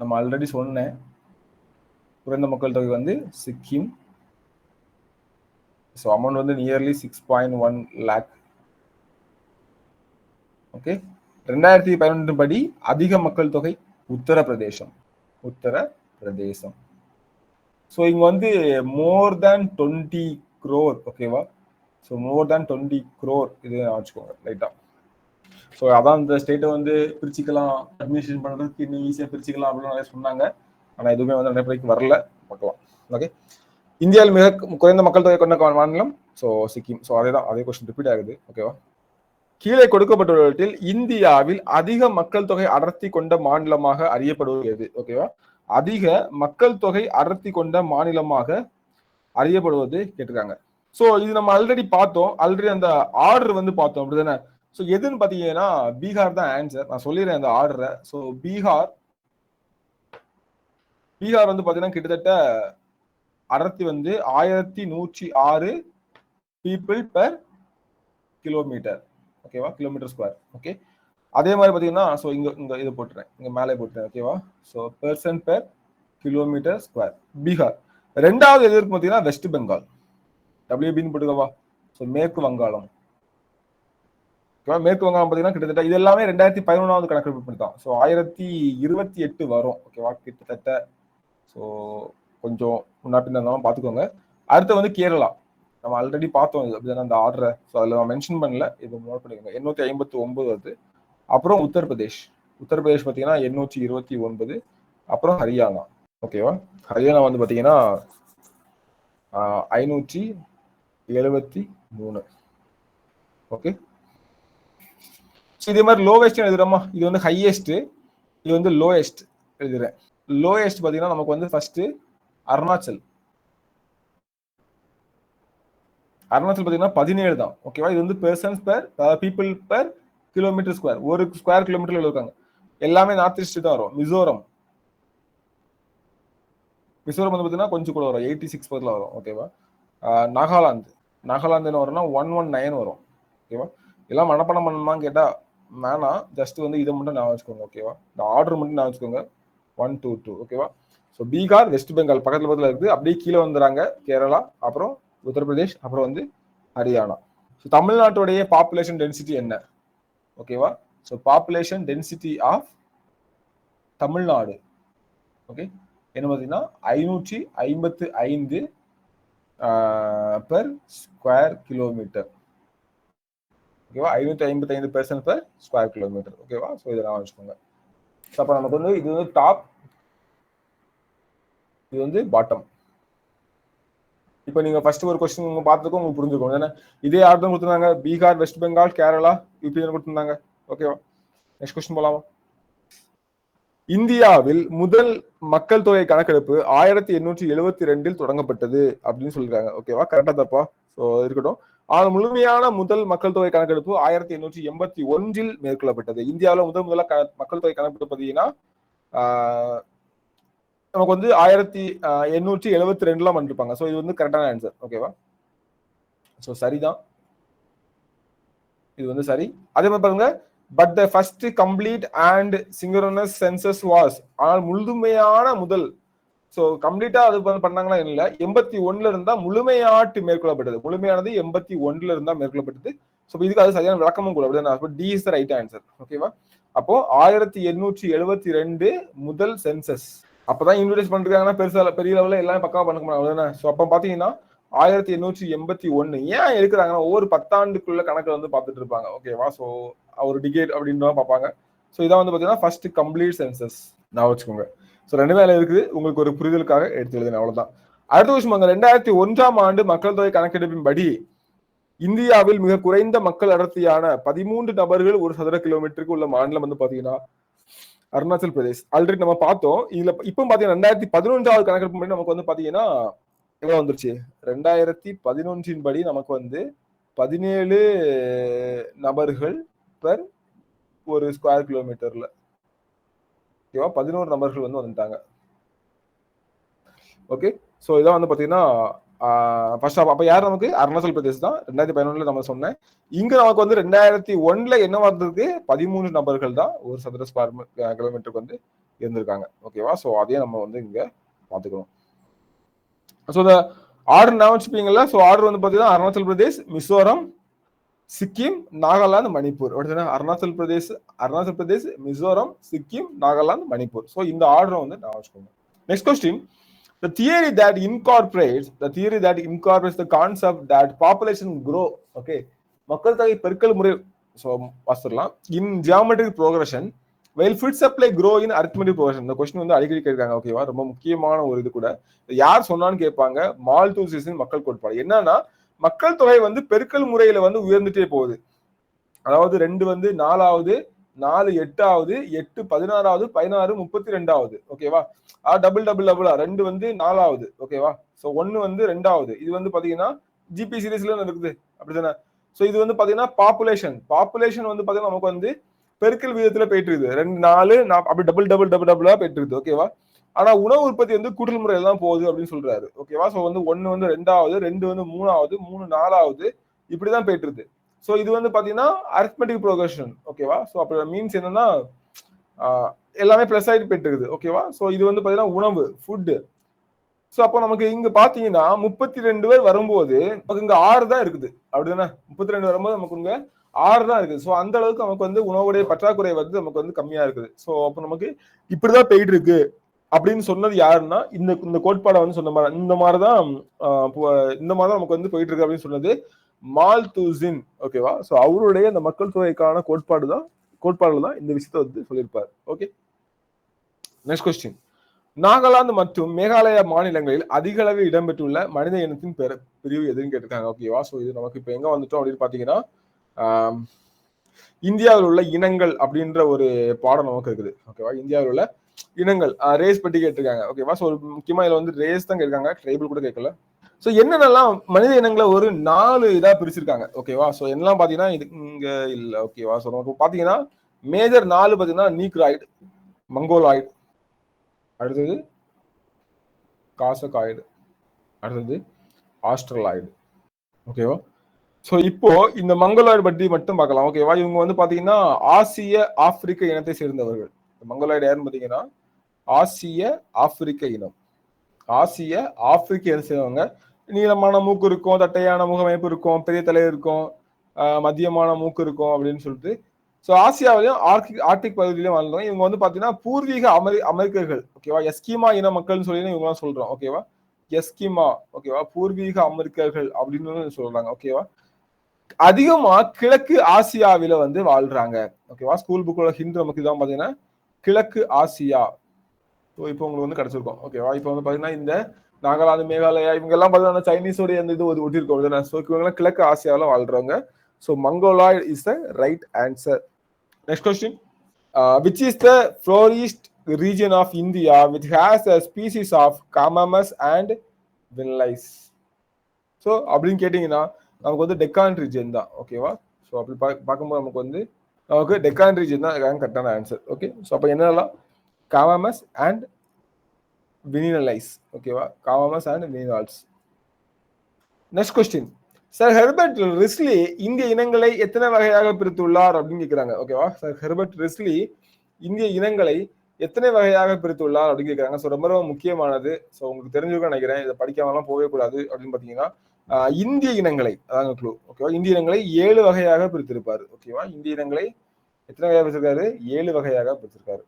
நம்ம ஆல்ரெடி சொன்னேன். குறைந்த மக்கள் தொகை வந்து சிக்கிம். ஸோ அமௌண்ட் வந்து நியர்லி 6.1 லேக். ஓகே. 2011 படி அதிக மக்கள் தொகை உத்தரப்பிரதேசம். உத்தரப்பிரதேசம். ஸோ இங்க வந்து மோர் தேன் 20 crore. ஓகேவா? ஸோ மோர் தேன் 20 crore இது வச்சுக்கோங்க ரைட்டா. ஸோ அதான் இந்த ஸ்டேட்டை வந்து பிரிச்சுக்கலாம், அட்மினிஸ்ட்ரேஷன் பண்ணுறதுக்கு இன்னும் ஈஸியாக பிரிச்சுக்கலாம் அப்படின்னு நிறைய சொன்னாங்க. ஆனால் எதுவுமே வந்து நடைமுறைக்கு வரல. பார்க்கலாம். ஓகே. இந்தியாவில் மிக குறைந்த மக்கள் தொகை கொண்ட மாநிலம் ஸோ சிக்கிம். ஸோ அதே கொஸ்டின் ரிப்பீட் ஆகுது. ஓகேவா? கீழே கொடுக்கப்பட்டுள்ளவற்றில் இந்தியாவில் அதிக மக்கள் தொகை அடர்த்தி கொண்ட மாநிலமாக அறியப்படுவது எது? ஓகேவா? அதிக மக்கள் தொகை அடர்த்தி கொண்ட மாநிலமாக அறியப்படுவது கேட்டிருக்காங்க. ஸோ இது நம்ம ஆல்ரெடி பார்த்தோம். ஆல்ரெடி அந்த ஆர்டர் வந்து பார்த்தோம் அப்படிதானே? ஸோ எதுன்னு பார்த்தீங்கன்னா பீகார் தான் ஆன்சர். நான் சொல்லிடுறேன் அந்த ஆர்டரை. ஸோ பீகார் வந்து பார்த்தீங்கன்னா கிட்டத்தட்ட அடர்த்தி வந்து 1106 பீப்புள் பெர் கிலோமீட்டர். ஓகேவா? Kilometre square. ஓகே. அதே மாதிரி பார்த்தீங்கன்னா ஸோ இங்க இது போட்டுறேன், இங்க மேலே போட்டுறேன். ஓகேவா? So person per kilometre square Bihar. ரெண்டாவது எது இருக்கு பார்த்தீங்கன்னா வெஸ்ட் பெங்கால். WBன்னு போட்டுக்கவா? ஸோ மேற்கு வங்காளம். மேற்கு வங்காளம் பார்த்தீங்கன்னா கிட்டத்தட்ட இது எல்லாமே 2011 கணக்கெடுப்பு தான். ஸோ 1028 வரும். ஓகேவா? கிட்டத்தட்ட ஸோ கொஞ்சம் முன்னாடி பார்த்துக்கோங்க. அடுத்து வந்து கேரளா. நம்ம ஆல்ரெடி பார்த்தோம் அப்படிதானே அந்த ஆர்டரை. ஸோ அதில் நான் மென்ஷன் பண்ணல, இது நோட் பண்ணிக்கோங்க. 859 வருது. அப்புறம் உத்தரப்பிரதேஷ் பார்த்தீங்கன்னா 829. அப்புறம் ஹரியானா. ஓகேவா? ஹரியானா வந்து பார்த்தீங்கன்னா 573. ஓகே. இதே மாதிரி லோவெஸ்ட் எழுதுறோமா? இது வந்து ஹையஸ்ட், இது வந்து லோயஸ்ட் எழுதுறேன். லோயஸ்ட் பார்த்தீங்கன்னா நமக்கு வந்து ஃபர்ஸ்ட் அருணாச்சல் பார்த்தீங்கன்னா 17 தான். ஓகேவா? இது வந்து persons per people per kilometre square. ஒரு ஸ்கொயர் கிலோமீட்டர்ல இருக்காங்க. எல்லாமே நார்த் ஈஸ்ட் தான் வரும். மிசோரம் வந்து பார்த்தீங்கன்னா கொஞ்சம் கூட வரும். 86 பக்கத்தில் வரும். ஓகேவா? நாகாலாந்து என்ன வரும்னா 119 வரும். ஓகேவா? எல்லாம் மனப்பாடம் பண்ணணுமான்னு கேட்டா வேணாம். ஜஸ்ட் வந்து இதை மட்டும் நான் வச்சுக்கோங்க. ஓகேவா? இந்த ஆர்டர் மட்டும் நான் வச்சுக்கோங்க. 1 2 2. ஓகேவா? ஸோ பீகார் வெஸ்ட் பெங்கால் பக்கத்துல இருக்குது. அப்படியே கீழே வந்துடுறாங்க கேரளா, அப்புறம் உத்தரப்பிரதேஷ், அப்புறம் வந்து ஹரியானா. ஸோ தமிழ்நாட்டுடைய பாப்புலேஷன் டென்சிட்டி என்ன? ஓகேவா? So population density of Tamil Nadu okay என்ன பார்த்தீங்கன்னா 555 பெர் ஸ்கொயர் கிலோமீட்டர். ஓகேவா? 555 பெர்சன் பெர் ஸ்கொயர் கிலோமீட்டர். ஓகேவா? ஸோ இதெல்லாம் வச்சுக்கோங்க. ஸோ அப்போ நமக்கு வந்து இது வந்து டாப், இது வந்து பாட்டம். இப்போ நீங்க ஃபர்ஸ்ட் ஒரு கொஸ்டின் உங்க பார்த்துருக்கோம், உங்களுக்கு புரிஞ்சுக்கும். ஏன்னா இதே ஆர்டர் கொடுத்துருந்தாங்க. பீகார், வெஸ்ட் பெங்கால், கேரளா, யூபி கொடுத்துருந்தாங்க. ஓகேவா? நெக்ஸ்ட் கொஸ்டின் போலாமா? இந்தியாவில் முதல் மக்கள் தொகை கணக்கெடுப்பு 1872 தொடங்கப்பட்டது அப்படின்னு சொல்லிருக்காங்க. ஓகேவா? கரெக்டா தப்பா? ஸோ இருக்கட்டும். ஆனால் முழுமையான முதல் மக்கள் தொகை கணக்கெடுப்பு 1881 மேற்கொள்ளப்பட்டது. இந்தியாவில் முதல்ல மக்கள் தொகை கணக்கெடுப்பு பார்த்தீங்கன்னா நமக்கு வந்து 1872 பண்ணிருப்பாங்க. ஸோ இது வந்து கரெக்டான ஆன்சர். ஓகேவா? ஸோ சரிதான், இது வந்து சரி. அதே மாதிரி பாருங்க, but the first complete and synchronous census was, ஆனால் முழுமையான முதல், ஸோ கம்ப்ளீட்டா அது பண்ணாங்களா இல்ல, 81 இருந்தா முழுமையாட்டு மேற்கொள்ளப்பட்டது. முழுமையானது 81 இருந்தா மேற்கொள்ளப்பட்டது. ஸோ இதுக்கு அது சரியான விளக்கமும் கூட. அப்படி D is the right answer. ஓகேவா? அப்போ 1872 முதல் சென்சஸ். அப்பதான் இன்ட்ரோடியூஸ் பண்ணிருக்காங்கன்னா பெருசா பெரிய லெவலில் எல்லாம் பக்காவா பண்ண முடியும். ஸோ அப்போ பாத்தீங்கன்னா 1881 ஏன் எடுக்கிறாங்கன்னா ஒவ்வொரு 10 ஆண்டுக்குள்ள கணக்கு வந்து பார்த்துட்டு இருப்பாங்க. ஓகேவா? ஸோ ஒரு டிகேட் அப்படின்ற பார்ப்பாங்க. ஸோ இதான் வந்து பார்த்தீங்கன்னா ஃபர்ஸ்ட் கம்ப்ளீட் சென்சஸ். நான் வச்சுக்கோங்க. ஸோ ரெண்டு வேலை இருக்குது, உங்களுக்கு ஒரு புரிதலுக்காக எடுத்து எழுதுனேன், அவ்வளவுதான். அடுத்த விஷயம், 2001 ஆண்டு மக்கள் தொகை கணக்கெடுப்பின்படி இந்தியாவில் மிக குறைந்த மக்கள் அடர்த்தியான 13 நபர்கள் ஒரு சதுர கிலோமீட்டருக்கு உள்ள மாநிலம் வந்து பாத்தீங்கன்னா அருணாச்சல் பிரதேஷ். ஆல்ரெடி நம்ம பார்த்தோம். இதுல இப்போ பாத்தீங்கன்னா 2011 கணக்கெடுப்பு நமக்கு வந்து பாத்தீங்கன்னா எவ்வளவு வந்துருச்சு? 2011 படி நமக்கு வந்து 17 நபர்கள் பெர் ஒரு ஸ்கொயர் கிலோமீட்டர்ல. ஓகேவா? 11 நபர்கள் வந்து வந்துட்டாங்க. ஓகே. ஸோ இதான் வந்து பாத்தீங்கன்னா ஃபர்ஸ்ட் ஆஃப். அப்ப யார் நமக்கு? அருணாச்சல் பிரதேஷ் தான் 2011 நம்ம சொன்னேன். இங்க நமக்கு வந்து 2001 என்ன வந்திருக்கு? 13 நபர்கள் தான் ஒரு சதுர கிலோமீட்டருக்கு வந்து இருந்திருக்காங்க. ஓகேவா? ஸோ அதையும் நம்ம வந்து இங்க பாத்துக்கணும். ஸோ இந்த ஆர்டர் ஞாபகம் வச்சுப்பீங்களா? ஸோ ஆர்டர் வந்து பாத்தீங்கன்னா அருணாச்சல் பிரதேஷ், மிசோரம், சிக்கிம், நாகாலாந்து, மணிப்பூர். அருணாச்சல் பிரதேஷ், மிசோரம், சிக்கிம், நாகாலாந்து, மணிப்பூர். ஸோ இந்த ஆர்டர் வந்து ஞாபகம் வச்சுக்கோங்க. Next question. The theory that incorporates the concept that population grow, okay, மக்கள் தொகை பெருக்கல் முறை, so வாசிடலாம். In geometric progression while food supply grow in arithmetic progression. இந்த கொஸ்டின் வந்து அடிக்கடி கேட்காங்க. ஓகேவா? ரொம்ப முக்கியமான ஒரு இது கூட. யார் சொன்னான்னு கேட்பாங்க. மால்தூசிஸின் மக்கள் கோட்பாடு. என்னன்னா மக்கள் தொகை வந்து பெருக்கல் முறையில வந்து உயர்ந்துட்டே போகுது. அதாவது 2 வந்து 4ஆவது, 4 8ஆவது, 8 16ஆவது, 16 32ஆவது. ஓகேவா? டபுள் 2 வந்து 4ஆவது. ஓகேவா? சோ 1 வந்து 2ஆவது. இது வந்து பாத்தீங்கன்னா ஜிபி சீரிஸ்ல இருக்குது. அப்படிதானே? சோ இது வந்து பாத்தீங்கன்னா பாப்புலேஷன் வந்து பாத்தீங்கன்னா நமக்கு வந்து பெருக்கல் விகிதத்துல போயிட்டு இருக்குது. 2 4 அப்படி டபுளா போயிட்டு இருக்குது. ஓகேவா? ஆனா உணவு உற்பத்தி வந்து கூட்டல் முறையில தான் போகுது அப்படின்னு சொல்றாரு. ஓகேவா? சோ வந்து 1 வந்து 2ஆவது, 2 வந்து 3ஆவது, 3 4ஆவது, இப்படிதான் போயிட்டு இருக்கு. சோ இது வந்து பாத்தீங்கன்னா அரித்மெட்டிக் ப்ரோக்ரஷன். ஓகேவா? சோ அப்ப மீன்ஸ் என்னன்னா எல்லாமே பிளஸ் ஆயிட்டு போயிட்டு இருக்குது. ஓகேவா? சோ இது வந்து பாத்தீங்கன்னா உணவு, ஃபுட். சோ அப்போ நமக்கு இங்க பாத்தீங்கன்னா 32 பேர் வரும்போது நமக்கு இங்க 6 தான் இருக்குது. அப்படிதானே? 32 வரும்போது நமக்கு இங்க 6 தான் இருக்குது. சோ அந்த அளவுக்கு நமக்கு வந்து உணவுடைய பற்றாக்குறை வந்து நமக்கு வந்து கம்மியா இருக்குது. சோ அப்போ நமக்கு இப்படிதான் போயிட்டு இருக்கு அப்படின்னு சொன்னது யாருன்னா இந்த கோட்பாடை வந்து சொன்ன மாதிரி இந்த மாதிரிதான் நமக்கு வந்து போயிட்டு இருக்கு அப்படின்னு சொன்னது மால்தூசின். ஓகேவா? சோ அவருடைய இந்த மக்கள் தொகைக்கான கோட்பாடுல தான் இந்த விஷயத்தை வந்து சொல்லியிருப்பாரு. ஓகே. Next question. நாகாலாந்து மற்றும் மேகாலயா மாநிலங்களில் அதிக அளவில் இடம்பெற்றுள்ள மனித இனத்தின் பிரிவு எதுன்னு கேட்டிருக்காங்க. ஓகேவா? சோ இது நமக்கு இப்ப எங்க வந்துட்டோம் அப்படின்னு பாத்தீங்கன்னா இந்தியாவில் உள்ள இனங்கள் அப்படின்ற ஒரு பாடம் நமக்கு இருக்குது. ஓகேவா? இந்தியாவில் உள்ள இனங்கள் ரேஸ் பற்றி கேட்டிருக்காங்க. ஓகேவா? சோ முக்கியமா இதுல வந்து ரேஸ் தான் கேட்காங்க, ட்ரைபிள் கூட கேட்கல. சோ என்னென்னலாம் மனித இனங்களை ஒரு 4 இதா பிரிச்சிருக்காங்க. ஓகேவா? சோ என்னெல்லாம் பாத்தீங்கன்னா இது இங்க இல்ல. ஓகேவா? சோ நமக்கு பாத்தீங்கன்னா மேஜர் 4 பாத்தீங்கன்னா நீக்ராய்டு, மங்கோலாய்டு, அடுத்தது காசகாய்டு, அடுத்தது ஆஸ்ட்ரலாய்டு. ஓகேவா? சோ இப்போ இந்த மங்கோலாய்டு பற்றி மட்டும் பார்க்கலாம். ஓகேவா? இவங்க வந்து பாத்தீங்கன்னா ஆசிய ஆப்பிரிக்க இனத்தை சேர்ந்தவர்கள். மங்கோலாய்டு யாருன்னு பாத்தீங்கன்னா ஆசிய ஆப்பிரிக்க இனம். ஆசிய ஆப்பிரிக்க இனம் சேர்ந்தவங்க. நீளமான மூக்கு இருக்கும், தட்டையான முகமைப்பு இருக்கும், பெரிய தலை இருக்கும், மத்தியமான மூக்கு இருக்கும் அப்படின்னு சொல்லிட்டு. ஸோ ஆசியாவிலையும் ஆர்டிக் பகுதியிலையும் வாழ்ந்தவங்க. இவங்க வந்து பாத்தீங்கன்னா பூர்வீக அமெரிக்கர்கள். ஓகேவா? எஸ்கிமா இன மக்கள்னு சொல்லி இவங்க சொல்றோம். ஓகேவா? எஸ்கிமா. ஓகேவா? பூர்வீக அமெரிக்கர்கள் அப்படின்னு சொல்றாங்க. ஓகேவா? அதிகமா கிழக்கு ஆசியாவில வந்து வாழ்றாங்க. ஓகேவா? ஸ்கூல் புக்கோட ஹிண்ட் நமக்கு இதான் பாத்தீங்கன்னா கிழக்கு ஆசியா. இப்போ உங்களுக்கு வந்து கிடைச்சிருக்கும். ஓகேவா? இப்போ வந்து பாத்தீங்கன்னா இந்த நாகாலாந்து, மேகாலயா இவங்க எல்லாம் பாத்தீங்கன்னா சைனீஸோட அந்த இது ஒட்டிருக்கோம். ஸோ இவங்க கிழக்கு ஆசியாவில வாழ்றவங்க. So Mongoloid is the right answer. Next question. Which is the furthest region of India which has a species of Camamus and Vinlice? So அப்படின்னு கேட்டீங்கன்னா நமக்கு வந்து டெக்கான் ரீஜன் தான். ஓகேவா? ஸோ அப்படி பார்க்கும்போது நமக்கு டெக்கான் ரீஜன் தான் கரெக்டான ஆன்சர். ஓகே. ஸோ அப்போ என்னெல்லாம்? காமமஸ் அண்ட் வினினலைஸ். ஓகேவா? காமமஸ் அண்ட் வினினால்ஸ். Next question. Sir Herbert Risley இந்திய இனங்களை எத்தனை வகையாக பிரித்துள்ளார் அப்படின்னு கேட்கிறாங்க. ஓகேவா? சார் ஹெர்பர்ட் ரிஸ்லி இந்திய இனங்களை எத்தனை வகையாக பிரித்துள்ளார் அப்படின்னு கேட்கிறாங்க. ஸோ ரொம்ப ரொம்ப முக்கியமானது. ஸோ உங்களுக்கு தெரிஞ்சுக்க நினைக்கிறேன். இதை படிக்காமலாம் போகவே கூடாது. அப்படின்னு பார்த்தீங்கன்னா இந்திய இனங்களை அதாங்க க்ளூ. ஓகேவா? இந்திய இனங்களை 7 வகையாக பிரித்திருப்பாரு. ஓகேவா? இந்திய இனங்களை எத்தனை வகையாக பிரிச்சிருக்காரு? 7 வகையாக பிரிச்சிருக்காரு.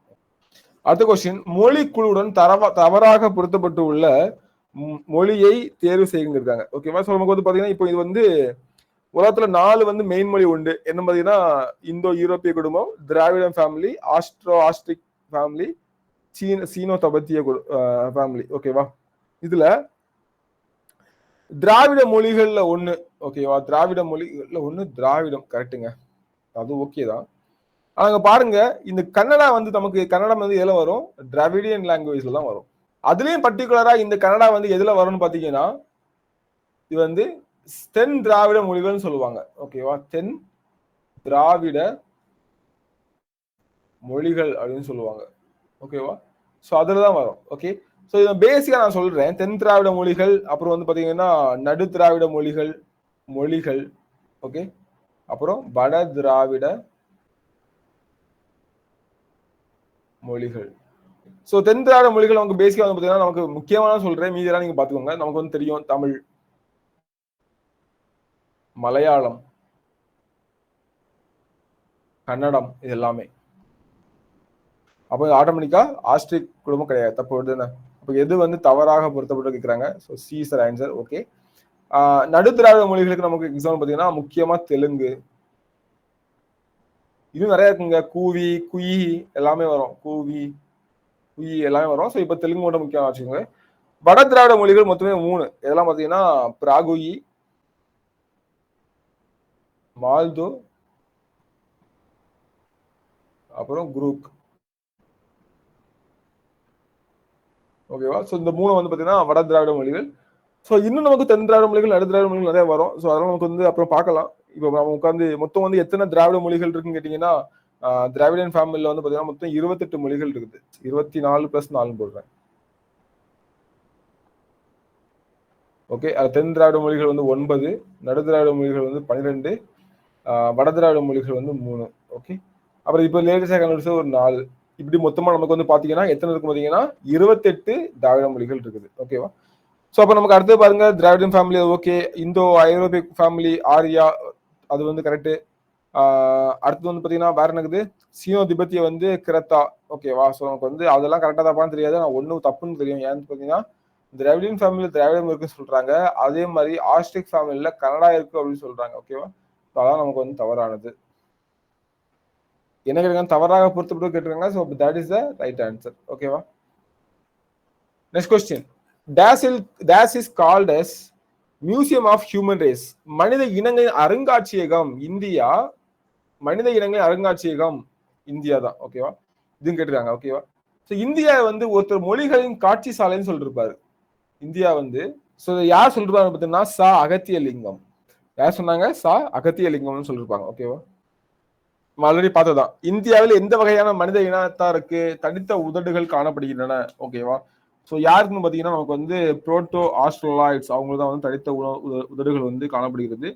அடுத்த கொஸ்டின். மொழி குழுவுடன் தவறாக பொருத்தப்பட்டு உள்ள மொழியை தேர்வு செய்யுங்க. ஓகேவா? சோ நமக்கு வந்து பாத்தீங்கன்னா இப்போ இது வந்து உலகத்துல 4 வந்து மெயின் மொழி உண்டு. என்ன பாத்தீங்கன்னா இந்தோ யூரோப்பிய குடும்பம், திராவிடம் ஃபேமிலி, ஆஸ்ட்ரிக் ஃபேமிலி, சீனோ தபத்திய ஃபேமிலி. ஓகேவா? இதுல திராவிட மொழிகள்ல ஒண்ணு. ஓகேவா? திராவிட மொழிகள்ல ஒண்ணு திராவிடம். கரெக்டுங்க. அது ஓகே தான். அங்க பாருங்க இந்த கன்னடா வந்து நமக்கு கன்னடம் வந்து எதுல வரும்? டிராவிடியன் லாங்குவேஜ்ல தான் வரும். அதுலயும் பர்டிகுலரா இந்த கன்னடா வந்து எதுல வரும்னு பாத்தீங்கன்னா இது வந்து தென் திராவிட மொழிகள்னு சொல்லுவாங்க. ஓகேவா? தென் திராவிட மொழிகள் அப்படின்னு சொல்லுவாங்க. ஓகேவா? சோ அதுலதான் வரும். ஓகே. ஸோ இதை பேசிக்கா நான் சொல்றேன். தென் திராவிட மொழிகள், அப்புறம் வந்து பாத்தீங்கன்னா நடு திராவிட மொழிகள், ஓகே, அப்புறம் வட திராவிட மொழிகள். ஸோ தென் திராவிட மொழிகள் நமக்கு பேசிக்கா வந்து பாத்தீங்கன்னா நமக்கு முக்கியமான சொல்றேன், மீதியெல்லாம் நீங்க பாத்துக்கோங்க. நமக்கு வந்து தெரியும் தமிழ், மலையாளம், கன்னடம், இது எல்லாமே. அப்போ ஆட்டோமேட்டிக்கா ஆஸ்ட்ரிக் குடும்பம் கிடையாது. தப்பு வருது. அப்போ எது வந்து தவறாக பொருத்தப்பட்டு கேட்கிறாங்க. So C is answer. Okay. நடு திராவிட மொழிகளுக்கு நமக்கு எக்ஸாம்பிள் பார்த்தீங்கன்னா முக்கியமா தெலுங்கு, இது நிறைய இருக்குங்க. கூவி, குயி எல்லாமே வரும். கூவி, குயி எல்லாமே வரும். ஸோ இப்போ தெலுங்கு மட்டும் முக்கியம் வச்சுக்கோங்க. வட திராவிட மொழிகள் மொத்தமே 3. இதெல்லாம் பார்த்தீங்கன்னா பிராகுயி, மால்தோ, அப்புறம் குரூக். ஓகேவா? ஸோ இந்த 3 வந்து பார்த்தீங்கன்னா வட திராவிட மொழிகள். ஸோ இன்னும் நமக்கு தென் திராவிட மொழிகள், நடு திராவிட மொழிகள் நிறைய வரும். ஸோ அதெல்லாம் நமக்கு வந்து அப்புறம் பார்க்கலாம். இப்போ நம்ம உட்காந்து மொத்தம் வந்து எத்தனை திராவிட மொழிகள் இருக்குன்னு கேட்டீங்கன்னா, திராவிடன் ஃபேமிலியில் வந்து பார்த்தீங்கன்னா மொத்தம் 28 மொழிகள் இருக்குது. 24 + 4 போடுறேன். ஓகே. தென் திராவிட மொழிகள் வந்து 9, நடு திராவிட மொழிகள் வந்து 12, வட திராவிட மொழிகள் வந்து 3. ஓகே. அப்புறம் இப்போ லேட்டஸ்டாக கண்டுபிடிச்ச ஒரு 4. இப்படி மொத்தமா நமக்கு வந்து பாத்தீங்கன்னா எத்தனை இருக்கு பாத்தீங்கன்னா 28 திராவிட மொழிகள் இருக்குது. ஓகேவா? ஸோ அப்போ நமக்கு அடுத்து பாருங்க திராவிடன் ஃபேமிலி ஓகே, இந்தோ ஐரோப்பிய ஃபேமிலி ஆரியா, அது வந்து கரெக்டு. அடுத்து வந்து பார்த்தீங்கன்னா வேற என்னக்குது, சீனோ திபெத்திய வந்து கிரத்தா. ஓகேவா? ஸோ நமக்கு வந்து அதெல்லாம் கரெக்டாக தப்பான்னு தெரியாது. நான் ஒன்றும் தப்புன்னு தெரியும். ஏன்னு பார்த்தீங்கன்னா திராவிடன் ஃபேமிலியில் திராவிடம் இருக்குன்னு சொல்றாங்க. அதே மாதிரி ஆஸ்ட்ரிக் ஃபேமிலியில் கனடா இருக்கு அப்படின்னு சொல்றாங்க. ஓகேவா? ஸோ அதான் நமக்கு வந்து தவறானது. என்ன கேட்குறாங்க, தவறாக பொறுத்தப்பட்டு கேட்டிருக்காங்க. So that is the right answer. ஓகேவா? Next question. This is called as museum of human race. மனித இனங்களின் அருங்காட்சியகம் இந்தியா. மனித இனங்களின் அருங்காட்சியகம் இந்தியா தான். ஓகேவா? இதுன்னு கேட்டிருக்காங்க. ஓகேவா? ஸோ இந்தியா வந்து ஒருத்தர் மொழிகளின் காட்சி சாலைன்னு சொல்லிருப்பாரு. இந்தியா வந்து ஸோ யார் சொல்லிருப்பாங்க பார்த்தீங்கன்னா சா அகத்தியலிங்கம். யார் சொன்னாங்க? சா அகத்தியலிங்கம்னு சொல்லிருப்பாங்க. ஓகேவா? ஆல்ரெடி பார்த்ததான். இந்தியாவில் எந்த வகையான மனித இனத்தாருக்கு தடித்த உதடுகள் காணப்படுகின்றன? ஓகேவா? ஸோ யாருக்குன்னு பார்த்தீங்கன்னா நமக்கு வந்து புரோட்டோ ஆஸ்ட்ரோலாய்ட்ஸ் அவங்களுக்கு தான் வந்து தடித்த உதடுகள் வந்து காணப்படுகிறது.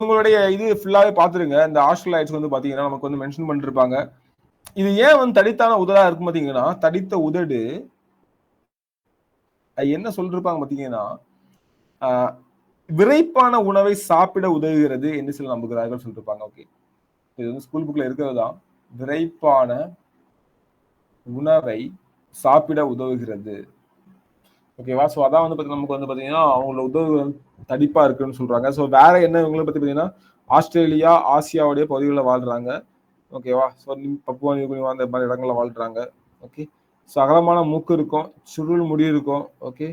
உங்களுடைய இது ஃபுல்லாவே பார்த்துருங்க. இந்த ஆஸ்ட்ரோலாய்ட்ஸ் வந்து பார்த்தீங்கன்னா நமக்கு வந்து மென்ஷன் பண்ணிருப்பாங்க. இது ஏன் வந்து தடித்தான உதடா இருக்கும் பார்த்தீங்கன்னா, தடித்த உதடு என்ன சொல்லிருப்பாங்க பார்த்தீங்கன்னா, விரைப்பான உணவை சாப்பிட உதவுகிறது என்று சில நம்புகிறார்கள் சொல்லிருப்பாங்க. ஓகே, இது வந்து ஸ்கூல் புக்ல இருக்கிறது தான். விரைப்பான உணவை சாப்பிட உதவுகிறது. ஓகேவா? ஸோ அதான் வந்து நமக்கு வந்து பார்த்தீங்கன்னா அவங்களோட உதவு தடிப்பா இருக்குன்னு சொல்றாங்க. ஸோ வேற என்ன இவங்களை பத்தி பார்த்தீங்கன்னா ஆஸ்திரேலியா, ஆசியாவுடைய பகுதிகளில் வாழ்றாங்க. ஓகேவா? ஸோ பப்புவா நியூகினி அந்த மாதிரி இடங்கள்ல வாழ்றாங்க. ஓகே. ஸோ அகலமான மூக்கு இருக்கும், சுருள் முடி இருக்கும். ஓகே.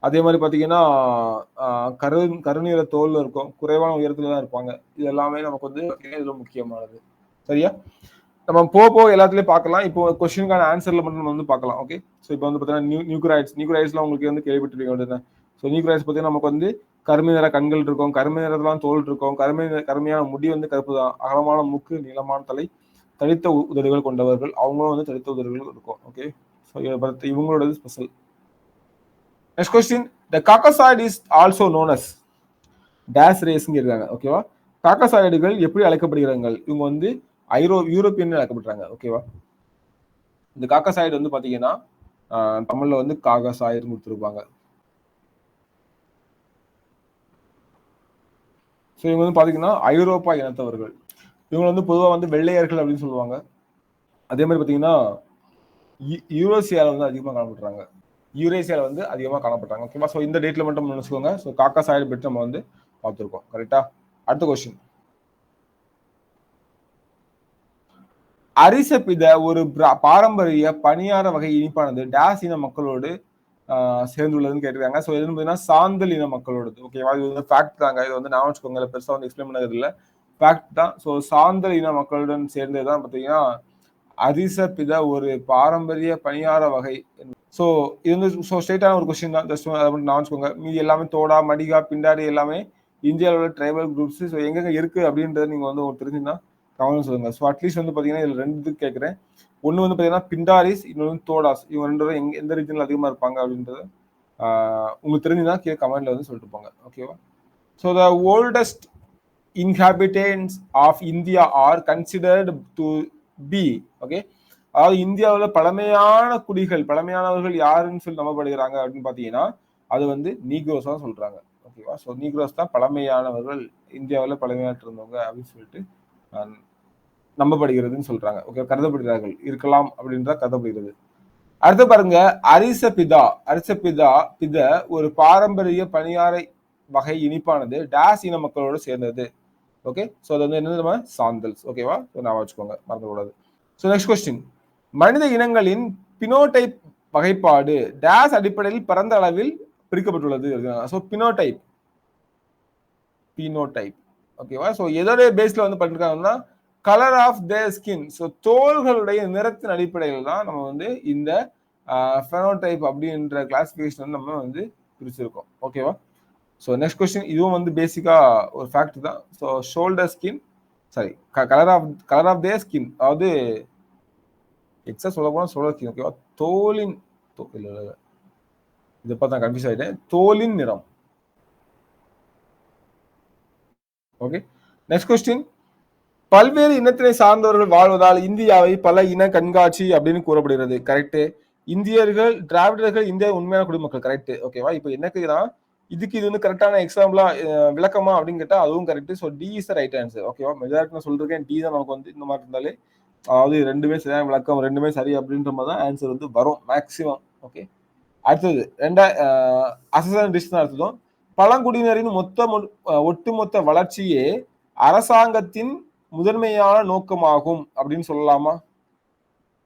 அதே மாதிரி பார்த்தீங்கன்னா கருநீர தோல் இருக்கும், குறைவான உயரத்துல தான் இருப்பாங்க. இது எல்லாமே நமக்கு வந்து இதுல முக்கியமானது. சரியா? நம்ம போக எல்லாத்துலயும் பார்க்கலாம். இப்போ கொஸ்டினுக்கான ஆன்சர்ல மட்டும் நம்ம வந்து பார்க்கலாம். ஓகே. ஸோ இப்போ வந்து பார்த்தீங்கன்னா நியூக்ரைட்ஸ்லாம் உங்களுக்கு வந்து கேள்விப்பட்டிருக்கீங்க. ஸோ நியூக்ரைட்ஸ் பார்த்தீங்கன்னா நமக்கு வந்து கருமை நிற கண்கள் இருக்கும், கருமை நிறத்துலாம் தோல் இருக்கும், கருமையான முடி வந்து கருப்பு தான், அகலமான மூக்கு, நீளமான தலை, தடித்த உதடுகள் கொண்டவர்கள். அவங்களும் வந்து தடித்த உதடுகள் இருக்கும். ஓகே. ஸோ இவங்களோட special. Next question. The Caucasoid is also known as டேஸ் ரேஸ்ங்க இருக்காங்க. ஓகேவா? காக்கசாய்டுகள் எப்படி அழைக்கப்படுகிறார்கள்? இவங்க வந்து யூரோப்பியன் அழைக்கப்படுறாங்க. ஓகேவா? இந்த காக்கசாய்டு வந்து பாத்தீங்கன்னா தமிழ்ல வந்து காகசாய்டு கொடுத்துருப்பாங்க. ஸோ இவங்க வந்து பாத்தீங்கன்னா ஐரோப்பா இனத்தவர்கள். இவங்க வந்து பொதுவாக வந்து வெள்ளையர்கள் அப்படின்னு சொல்லுவாங்க. அதே மாதிரி பாத்தீங்கன்னா யூரோசியால வந்து அதிகமாக காணப்படுறாங்க. யூரேசியால வந்து அதிகமாக காணப்படுறாங்க. ஓகேவா? ஸோ இந்த டேட்ல மட்டும் நினைச்சுக்கோங்க. ஸோ காக்கசாய்டு பற்றி நம்ம வந்து பார்த்துருக்கோம். கரெக்டா? அடுத்த கொஸ்டின். அரிசப்பித ஒரு பாரம்பரிய பணியார வகை இனிப்பானது டேஸ் இன மக்களோடு சேர்ந்துள்ளதுன்னு கேட்டிருக்காங்க. ஸோ எதுன்னு பார்த்தீங்கன்னா சாந்தல் இன மக்களோடது. ஓகேவா? இது வந்து ஃபேக்ட் தாங்க. இது வந்து நான் வச்சுக்கோங்க, பெருசாக வந்து எக்ஸ்பிளைன் பண்ணது இல்லை, ஃபேக்ட் தான். ஸோ சாந்தல் இன மக்களுடன் சேர்ந்தது தான் பார்த்தீங்கன்னா அரிசப்பித ஒரு பாரம்பரிய பணியார வகை. ஸோ இது வந்து ஸோ ஸ்ட்ரெயிட்டான ஒரு கொஸ்டின் தான். ஜஸ்ட் அதை மட்டும் நான் வச்சுக்கோங்க. மீதி எல்லாமே தோடா, மடிகா, பிண்டாடி எல்லாமே இந்தியாவில் உள்ள ட்ரைபல் குரூப்ஸ். ஸோ எங்கெங்க இருக்கு அப்படின்றத நீங்க வந்து தெரிஞ்சுன்னா கவனம் சொல்லுங்க. ஸோ அட்லீஸ்ட் வந்து பாத்தீங்கன்னா இதுல 2 இதுக்கு கேட்கிறேன். ஒண்ணு வந்து பாத்தீங்கன்னா பிண்டாரிஸ், இன்னொன்று தோடாஸ். இவங்க 2 பேரும் எந்த ரீஜன்ல அதிகமா இருப்பாங்க அப்படின்றது உங்களுக்கு தெரிஞ்சுன்னா கீழே கமெண்ட்ல வந்து சொல்லிட்டு போங்க. ஓகேவா? So the oldest inhabitants of India are considered to be okay. அதாவது இந்தியாவில் பழமையான குடிகள் பழமையானவர்கள் யாருன்னு சொல்லி நம்பப்படுகிறாங்க அப்படின்னு பாத்தீங்கன்னா அது வந்து நீக்ரோஸ் தான் சொல்றாங்க. ஓகேவா? ஸோ நீக்ரோஸ் தான் பழமையானவர்கள் இந்தியாவில் பழமையாட்டு இருந்தவங்க அப்படின்னு சொல்லிட்டு நம்பப்படுகிறதுன்னு சொல்றாங்க. ஓகே, கருதப்படுகிறார்கள் இருக்கலாம் அப்படின்றத கருதப்படுகிறது. அடுத்து பாருங்க, அரிசபித ஒரு பாரம்பரிய பணியாரை வகை இனிப்பானது டேஸ் இன மக்களோடு சேர்ந்தது. ஓகே, ஸோ அது வந்து என்னது நம்ம சாந்தல்ஸ். ஓகேவா? ஞாபகம் வச்சுக்கோங்க, மறந்துக்கூடாது. ஸோ நெக்ஸ்ட் கொஸ்டின், மனித இனங்களின் பினோடைப் வகைப்பாடு டேஸ் அடிப்படையில் பரந்த அளவில் பிரிக்கப்பட்டுள்ளது. ஸோ பினோடைப் ஓகேவா? ஸோ எதோடைய பேஸ்ல வந்து பண்ணிருக்காங்கன்னா colour of their skin. So தோள்களுடைய நிறத்தின் அடிப்படையில் தான் நம்ம வந்து இந்த ஃபெனோடைப் அப்படின்ற கிளாசிபிகேஷன் நம்ம வந்து பிரிச்சிருக்கோம். ஓகேவா? ஸோ நெக்ஸ்ட் கொஸ்டின், இதுவும் வந்து பேசிக்கா ஒரு ஃபேக்ட் தான். So shoulder skin sorry colour of their skin, அதாவது எக்ஸா சொல்ல போனா ஷோல்டர் ஸ்கின். ஓகேவா? தோலின் இல்ல இதை பார்த்தா கன்ஃபியூஸ் ஆயிட்டேன். தோலின் நிறம். ஓகே, நெக்ஸ்ட் கொஸ்டின், பல்வேறு இனத்தினை சார்ந்தவர்கள் வாழ்வதால் இந்தியாவை பல இன கண்காட்சி அப்படின்னு கூறப்படுகிறது. கரெக்ட். இந்தியர்கள் திராவிடர்கள் இந்தியா உண்மையான குடிமக்கள். கரெக்ட். ஓகேவா? இப்போ என்னக்குதான் இதுக்கு இது வந்து கரெக்டான எக்ஸாம்பிளா விளக்கமா அப்படின்னு கேட்டா அதுவும் correct. So D is right answer. ஓகேவா? மெஜாரிட்டி நான் சொல்றேன் டி தான் நமக்கு வந்து இந்த மாதிரி இருந்தாலே, அதாவது ரெண்டுமே சரியான விளக்கம், ரெண்டுமே சரி அப்படின்ற மாதிரி தான் ஆன்சர் வந்து வரும் மேக்சிமம். ஓகே, அடுத்தது அசசன் டிஷ் தான் அடுத்ததும். பழங்குடியினரின் ஒட்டுமொத்த வளர்ச்சியே அரசாங்கத்தின் முதன்மையான நோக்கமாகும் அப்படின்னு சொல்லலாமா?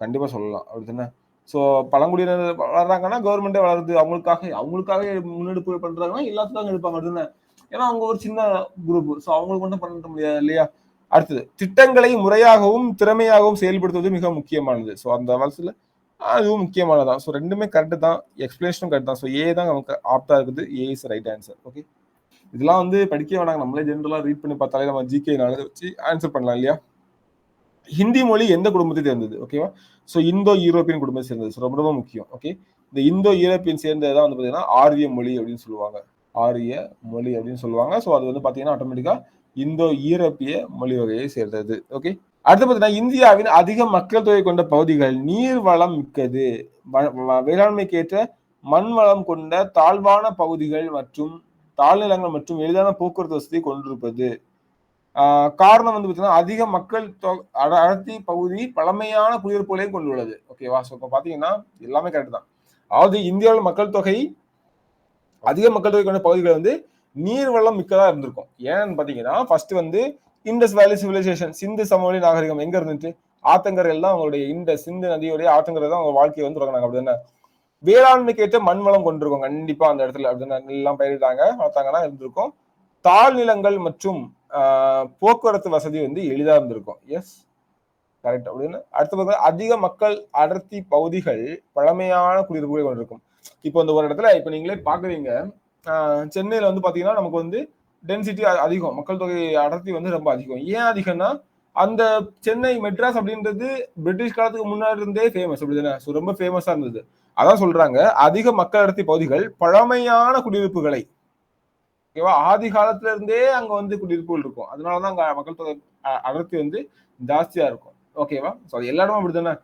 கண்டிப்பா சொல்லலாம். அப்படித்தானே? ஸோ பழங்குடியினர் வளர்றாங்கன்னா கவர்மெண்டே வளருது, அவங்களுக்காக முன்னெடுப்பு பண்றாங்கன்னா எல்லாத்துக்கும் எடுப்பாங்க. அப்படிதானே? ஏன்னா அவங்க ஒரு சின்ன குரூப். ஸோ அவங்களுக்கு மட்டும் பண்ண முடியாது இல்லையா? அடுத்தது, திட்டங்களை முறையாகவும் திறமையாகவும் செயல்படுத்துவது மிக முக்கியமானது. ஸோ அந்த வருஷத்துல அதுவும் முக்கியமானதான். ஸோ ரெண்டுமே கரெக்ட் தான், எக்ஸ்பிளேஷனும் கரெக்ட் தான். ஸோ ஏ தான் நமக்கு ஆப்டா இருக்குது. ஏ இஸ் ரைட் ஆன்சர். ஓகே, இதெல்லாம் வந்து படிக்க வேணாங்க, நம்மளே ஜென்ரலா ரீட் பண்ணி பார்த்தாலே நம்ம ஜிகே வச்சு ஆன்சர் பண்ணலாம் இல்லையா? ஹிந்தி மொழி எந்த குடும்பத்தை சேர்ந்தது? ஓகேவா? ஸோ இந்தோ யூரோப்பியன் குடும்பத்தை சேர்ந்தது. ஸோ ரொம்ப ரொம்ப முக்கியம். ஓகே, இந்த இந்தோ யூரோப்பியன் சேர்ந்ததான் வந்து பாத்தீங்கன்னா ஆரிய மொழி அப்படின்னு சொல்லுவாங்க. ஆரிய மொழி அப்படின்னு சொல்லுவாங்க. ஸோ அது வந்து பாத்தீங்கன்னா ஆட்டோமேட்டிக்கா இந்தோ யூரோப்பிய மொழி வகையை சேர்ந்தது. ஓகே, அடுத்து பார்த்தீங்கன்னா இந்தியாவின் அதிக மக்கள் தொகை கொண்ட பகுதிகள் நீர் வளம் மிக்கது, வேளாண்மைக்கு ஏற்ற மண் வளம் கொண்ட தாழ்வான பகுதிகள் மற்றும் தாழ்நிலங்கள் மற்றும் எளிதான போக்குவரத்து வசதி கொண்டிருப்பது. காரணம் வந்து பார்த்தீங்கன்னா அதிக மக்கள் அடர்த்தி பகுதி பழமையான குடியிருப்புகளையும் கொண்டுள்ளது. ஓகேவா? ஸோ இப்போ பார்த்தீங்கன்னா எல்லாமே கரெக்ட் தான். அதாவது இந்தியாவில் மக்கள் தொகை அதிக மக்கள் தொகை கொண்ட பகுதிகள் வந்து நீர் வளம் மிக்கதா இருந்திருக்கும். ஏன்னு பார்த்தீங்கன்னா ஃபர்ஸ்ட் வந்து இண்டஸ் வேலி சிவிலைசேஷன், சிந்து சமவெளி நாகரிகம் எங்க இருந்துச்சு? ஆத்தங்கரையில் தான் அவங்களுடைய சிந்து நதியுடைய ஆத்தங்கரை தான் அவங்க வாழ்க்கையை வந்து தொடங்கினாங்க. அப்படிதானே? வேளாண்மைக்கு ஏற்ற மண் வளம் கொண்டிருக்கும் கண்டிப்பா அந்த இடத்துல. அப்படின்னா எல்லாம் பயிரிட்டாங்க, வளர்த்தாங்கன்னா இருந்திருக்கும். தாழ்நிலங்கள் மற்றும் போக்குவரத்து வசதி வந்து எளிதா இருந்திருக்கும். Yes, correct. அப்படின்னு அடுத்து அதிக மக்கள் அடர்த்தி பகுதிகள் பழமையான குடியிருப்புகளை கொண்டிருக்கும். இப்போ இந்த ஒரு இடத்துல இப்ப நீங்களே பாக்குறீங்க, சென்னையில வந்து பாத்தீங்கன்னா நமக்கு வந்து டென்சிட்டி அதிகம், மக்கள் தொகை அடர்த்தி வந்து ரொம்ப அதிகம். ஏன் அதிகம்னா அந்த சென்னை மெட்ராஸ் அப்படின்றது பிரிட்டிஷ் காலத்துக்கு முன்னாடி இருந்தே ஃபேமஸ். அப்படிதானே? ஸோ ரொம்ப ஃபேமஸா இருந்தது. அதான் சொல்றாங்க அதிக மக்கள் அடர்த்தி பகுதிகள் பழமையான குடியிருப்புகளை. ஓகேவா? ஆதி காலத்துல இருந்தே அங்க வந்து குடியிருப்புகள் இருக்கும். அதனாலதான் அங்க மக்கள் தொகை அடர்த்தி வந்து ஜாஸ்தியா இருக்கும். ஓகேவா? ஸோ அது எல்லா இடமும் அப்படிதானே?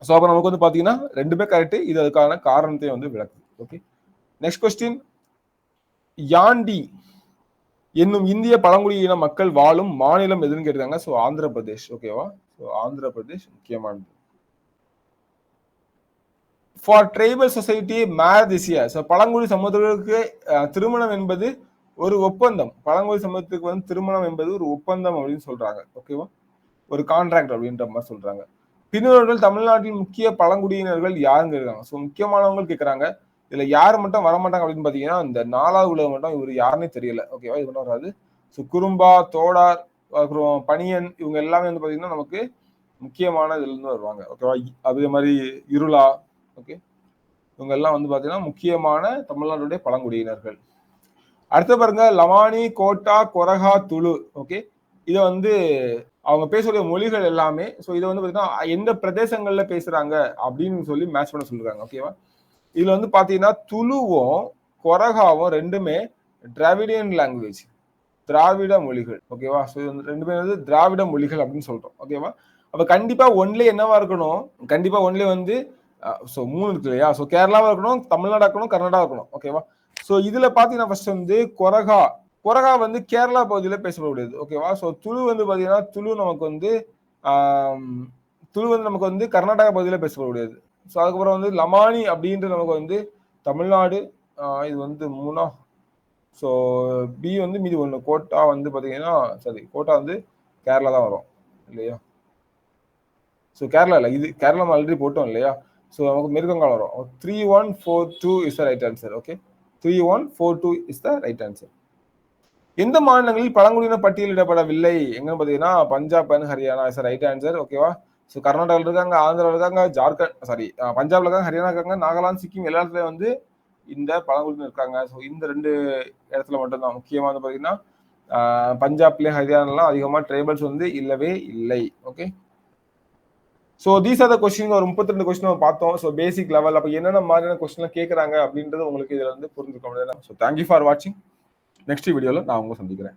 ஸோ அப்ப நமக்கு வந்து பாத்தீங்கன்னா ரெண்டுமே கரெக்ட். இது அதுக்கான காரணத்தை வந்து விளக்குது. ஓகே, நெக்ஸ்ட் கொஸ்டின், யாண்டி என்னும் இந்திய பழங்குடியின மக்கள் வாழும் மாநிலம் எதுன்னு கேட்டிருக்காங்க. ஸோ ஆந்திர பிரதேஷ். ஓகேவா? ஸோ ஆந்திர பிரதேஷ் முக்கியமானது. For tribal society marriage, so பழங்குடி சமூகத்திற்கு திருமணம் என்பது ஒரு ஒப்பந்தம். பழங்குடி சமூகத்துக்கு வந்து திருமணம் என்பது ஒரு ஒப்பந்தம் அப்படின்னு சொல்றாங்க. ஓகேவா? ஒரு கான்ட்ராக்ட் அப்படின்ற மாதிரி சொல்றாங்க. பின்னோர்கள் தமிழ்நாட்டில் முக்கிய பழங்குடியினர்கள் யாருங்க இருக்காங்க? ஸோ முக்கியமானவங்க கேட்கறாங்க. இதுல யாரு மட்டும் வரமாட்டாங்க அப்படின்னு பாத்தீங்கன்னா இந்த 4வது உலகம் மட்டும் இவர் யாருன்னே தெரியல. ஓகேவா? இது மட்டும் வராது. ஸோ குறும்பா, தோடார், அப்புறம் பனியன், இவங்க எல்லாமே வந்து பாத்தீங்கன்னா நமக்கு முக்கியமான இதுல இருந்து வருவாங்க. ஓகேவா? அதே மாதிரி இருளா, ஓகே, இவங்க எல்லாம் வந்து பாத்தீங்கன்னா முக்கியமான தமிழ்நாட்டுடைய பழங்குடியினர்கள். அடுத்த பாருங்க, லவானி, கோட்டா, கொரகா, துளு. ஓகே, இதை வந்து அவங்க பேசக்கூடிய மொழிகள் எல்லாமே. ஸோ இதை வந்து பார்த்தீங்கன்னா எந்த பிரதேசங்கள்ல பேசுறாங்க அப்படின்னு சொல்லி மேட்ச் பண்ண சொல்றாங்க. ஓகேவா? இதுல வந்து பாத்தீங்கன்னா துளுவும் கொரகாவும் ரெண்டுமே டிராவிடியன் லாங்குவேஜ், திராவிட மொழிகள். ஓகேவா? ஸோ ரெண்டுமே வந்து திராவிட மொழிகள் அப்படின்னு சொல்றோம். ஓகேவா? அப்ப கண்டிப்பா ஒன்லி என்னவா இருக்கணும்? கண்டிப்பா ஒன்லி வந்து ஸோ 3 இருக்கு இல்லையா? ஸோ கேரளாவா இருக்கணும், தமிழ்நாடா இருக்கணும், கர்நாடகா இருக்கணும். ஓகேவா? ஸோ இதுல பாத்தீங்கன்னா ஃபர்ஸ்ட் வந்து கொரகா. கொரகா வந்து கேரளா பகுதியில பேசக்கூடியது. ஓகேவா? ஸோ துளு வந்து பாத்தீங்கன்னா துளு நமக்கு வந்து துளு வந்து நமக்கு வந்து கர்நாடகா பகுதியில பேசக்கூடியது. ஸோ அதுக்கப்புறம் வந்து லமானி அப்படின்றது நமக்கு வந்து தமிழ்நாடு. இது வந்து 3. ஸோ பி வந்து மீதி 1. கோட்டா வந்து பாத்தீங்கன்னா சரி கோட்டா வந்து கேரளா தான் வரும் இல்லையா? ஸோ கேரளா இல்லை, இது கேரளா ஆல்ரெடி போட்டோம் இல்லையா? ஸோ நமக்கு மிருகங்கால் வரும். 3142 is the right answer. Okay, 3142 is the right answer. எந்த மாநிலங்களில் பழங்குடியினர் பட்டியலிடப்படவில்லை எங்கன்னு பார்த்தீங்கன்னா Punjab and Haryana is right answer. ஓகேவா? ஸோ கர்நாடகாவில் இருக்காங்க, ஆந்திராவில் இருக்காங்க, ஜார்க்கண்ட் சாரி பஞ்சாப்ல இருக்காங்க, ஹரியானா இருக்காங்க, நாகாலாந்து, சிக்கிம் எல்லா இடத்துலயும் வந்து இந்த பழங்குடியினர் இருக்காங்க. ஸோ இந்த 2 இடத்துல மட்டும்தான் முக்கியமாக வந்து பார்த்தீங்கன்னா பஞ்சாப்லேயும் ஹரியானாலாம் அதிகமாக ட்ரைபல்ஸ் வந்து இல்லவே இல்லை. Okay, so these are the question. ஒரு 32 கொஸ்டின் நம்ம பார்த்தோம். ஸோ பேசிக் லெவல் அப்போ என்னென்ன மாதிரியான கொஸ்டின்லாம் கேட்குறாங்க அப்படின்றது உங்களுக்கு இதில் வந்து புரிஞ்சுக்க முடியாது. ஸோ தேங்க்யூ ஃபார் வாட்சிங். நெக்ஸ்ட் வீடியோவில் நான் உங்களை சந்திக்கிறேன்.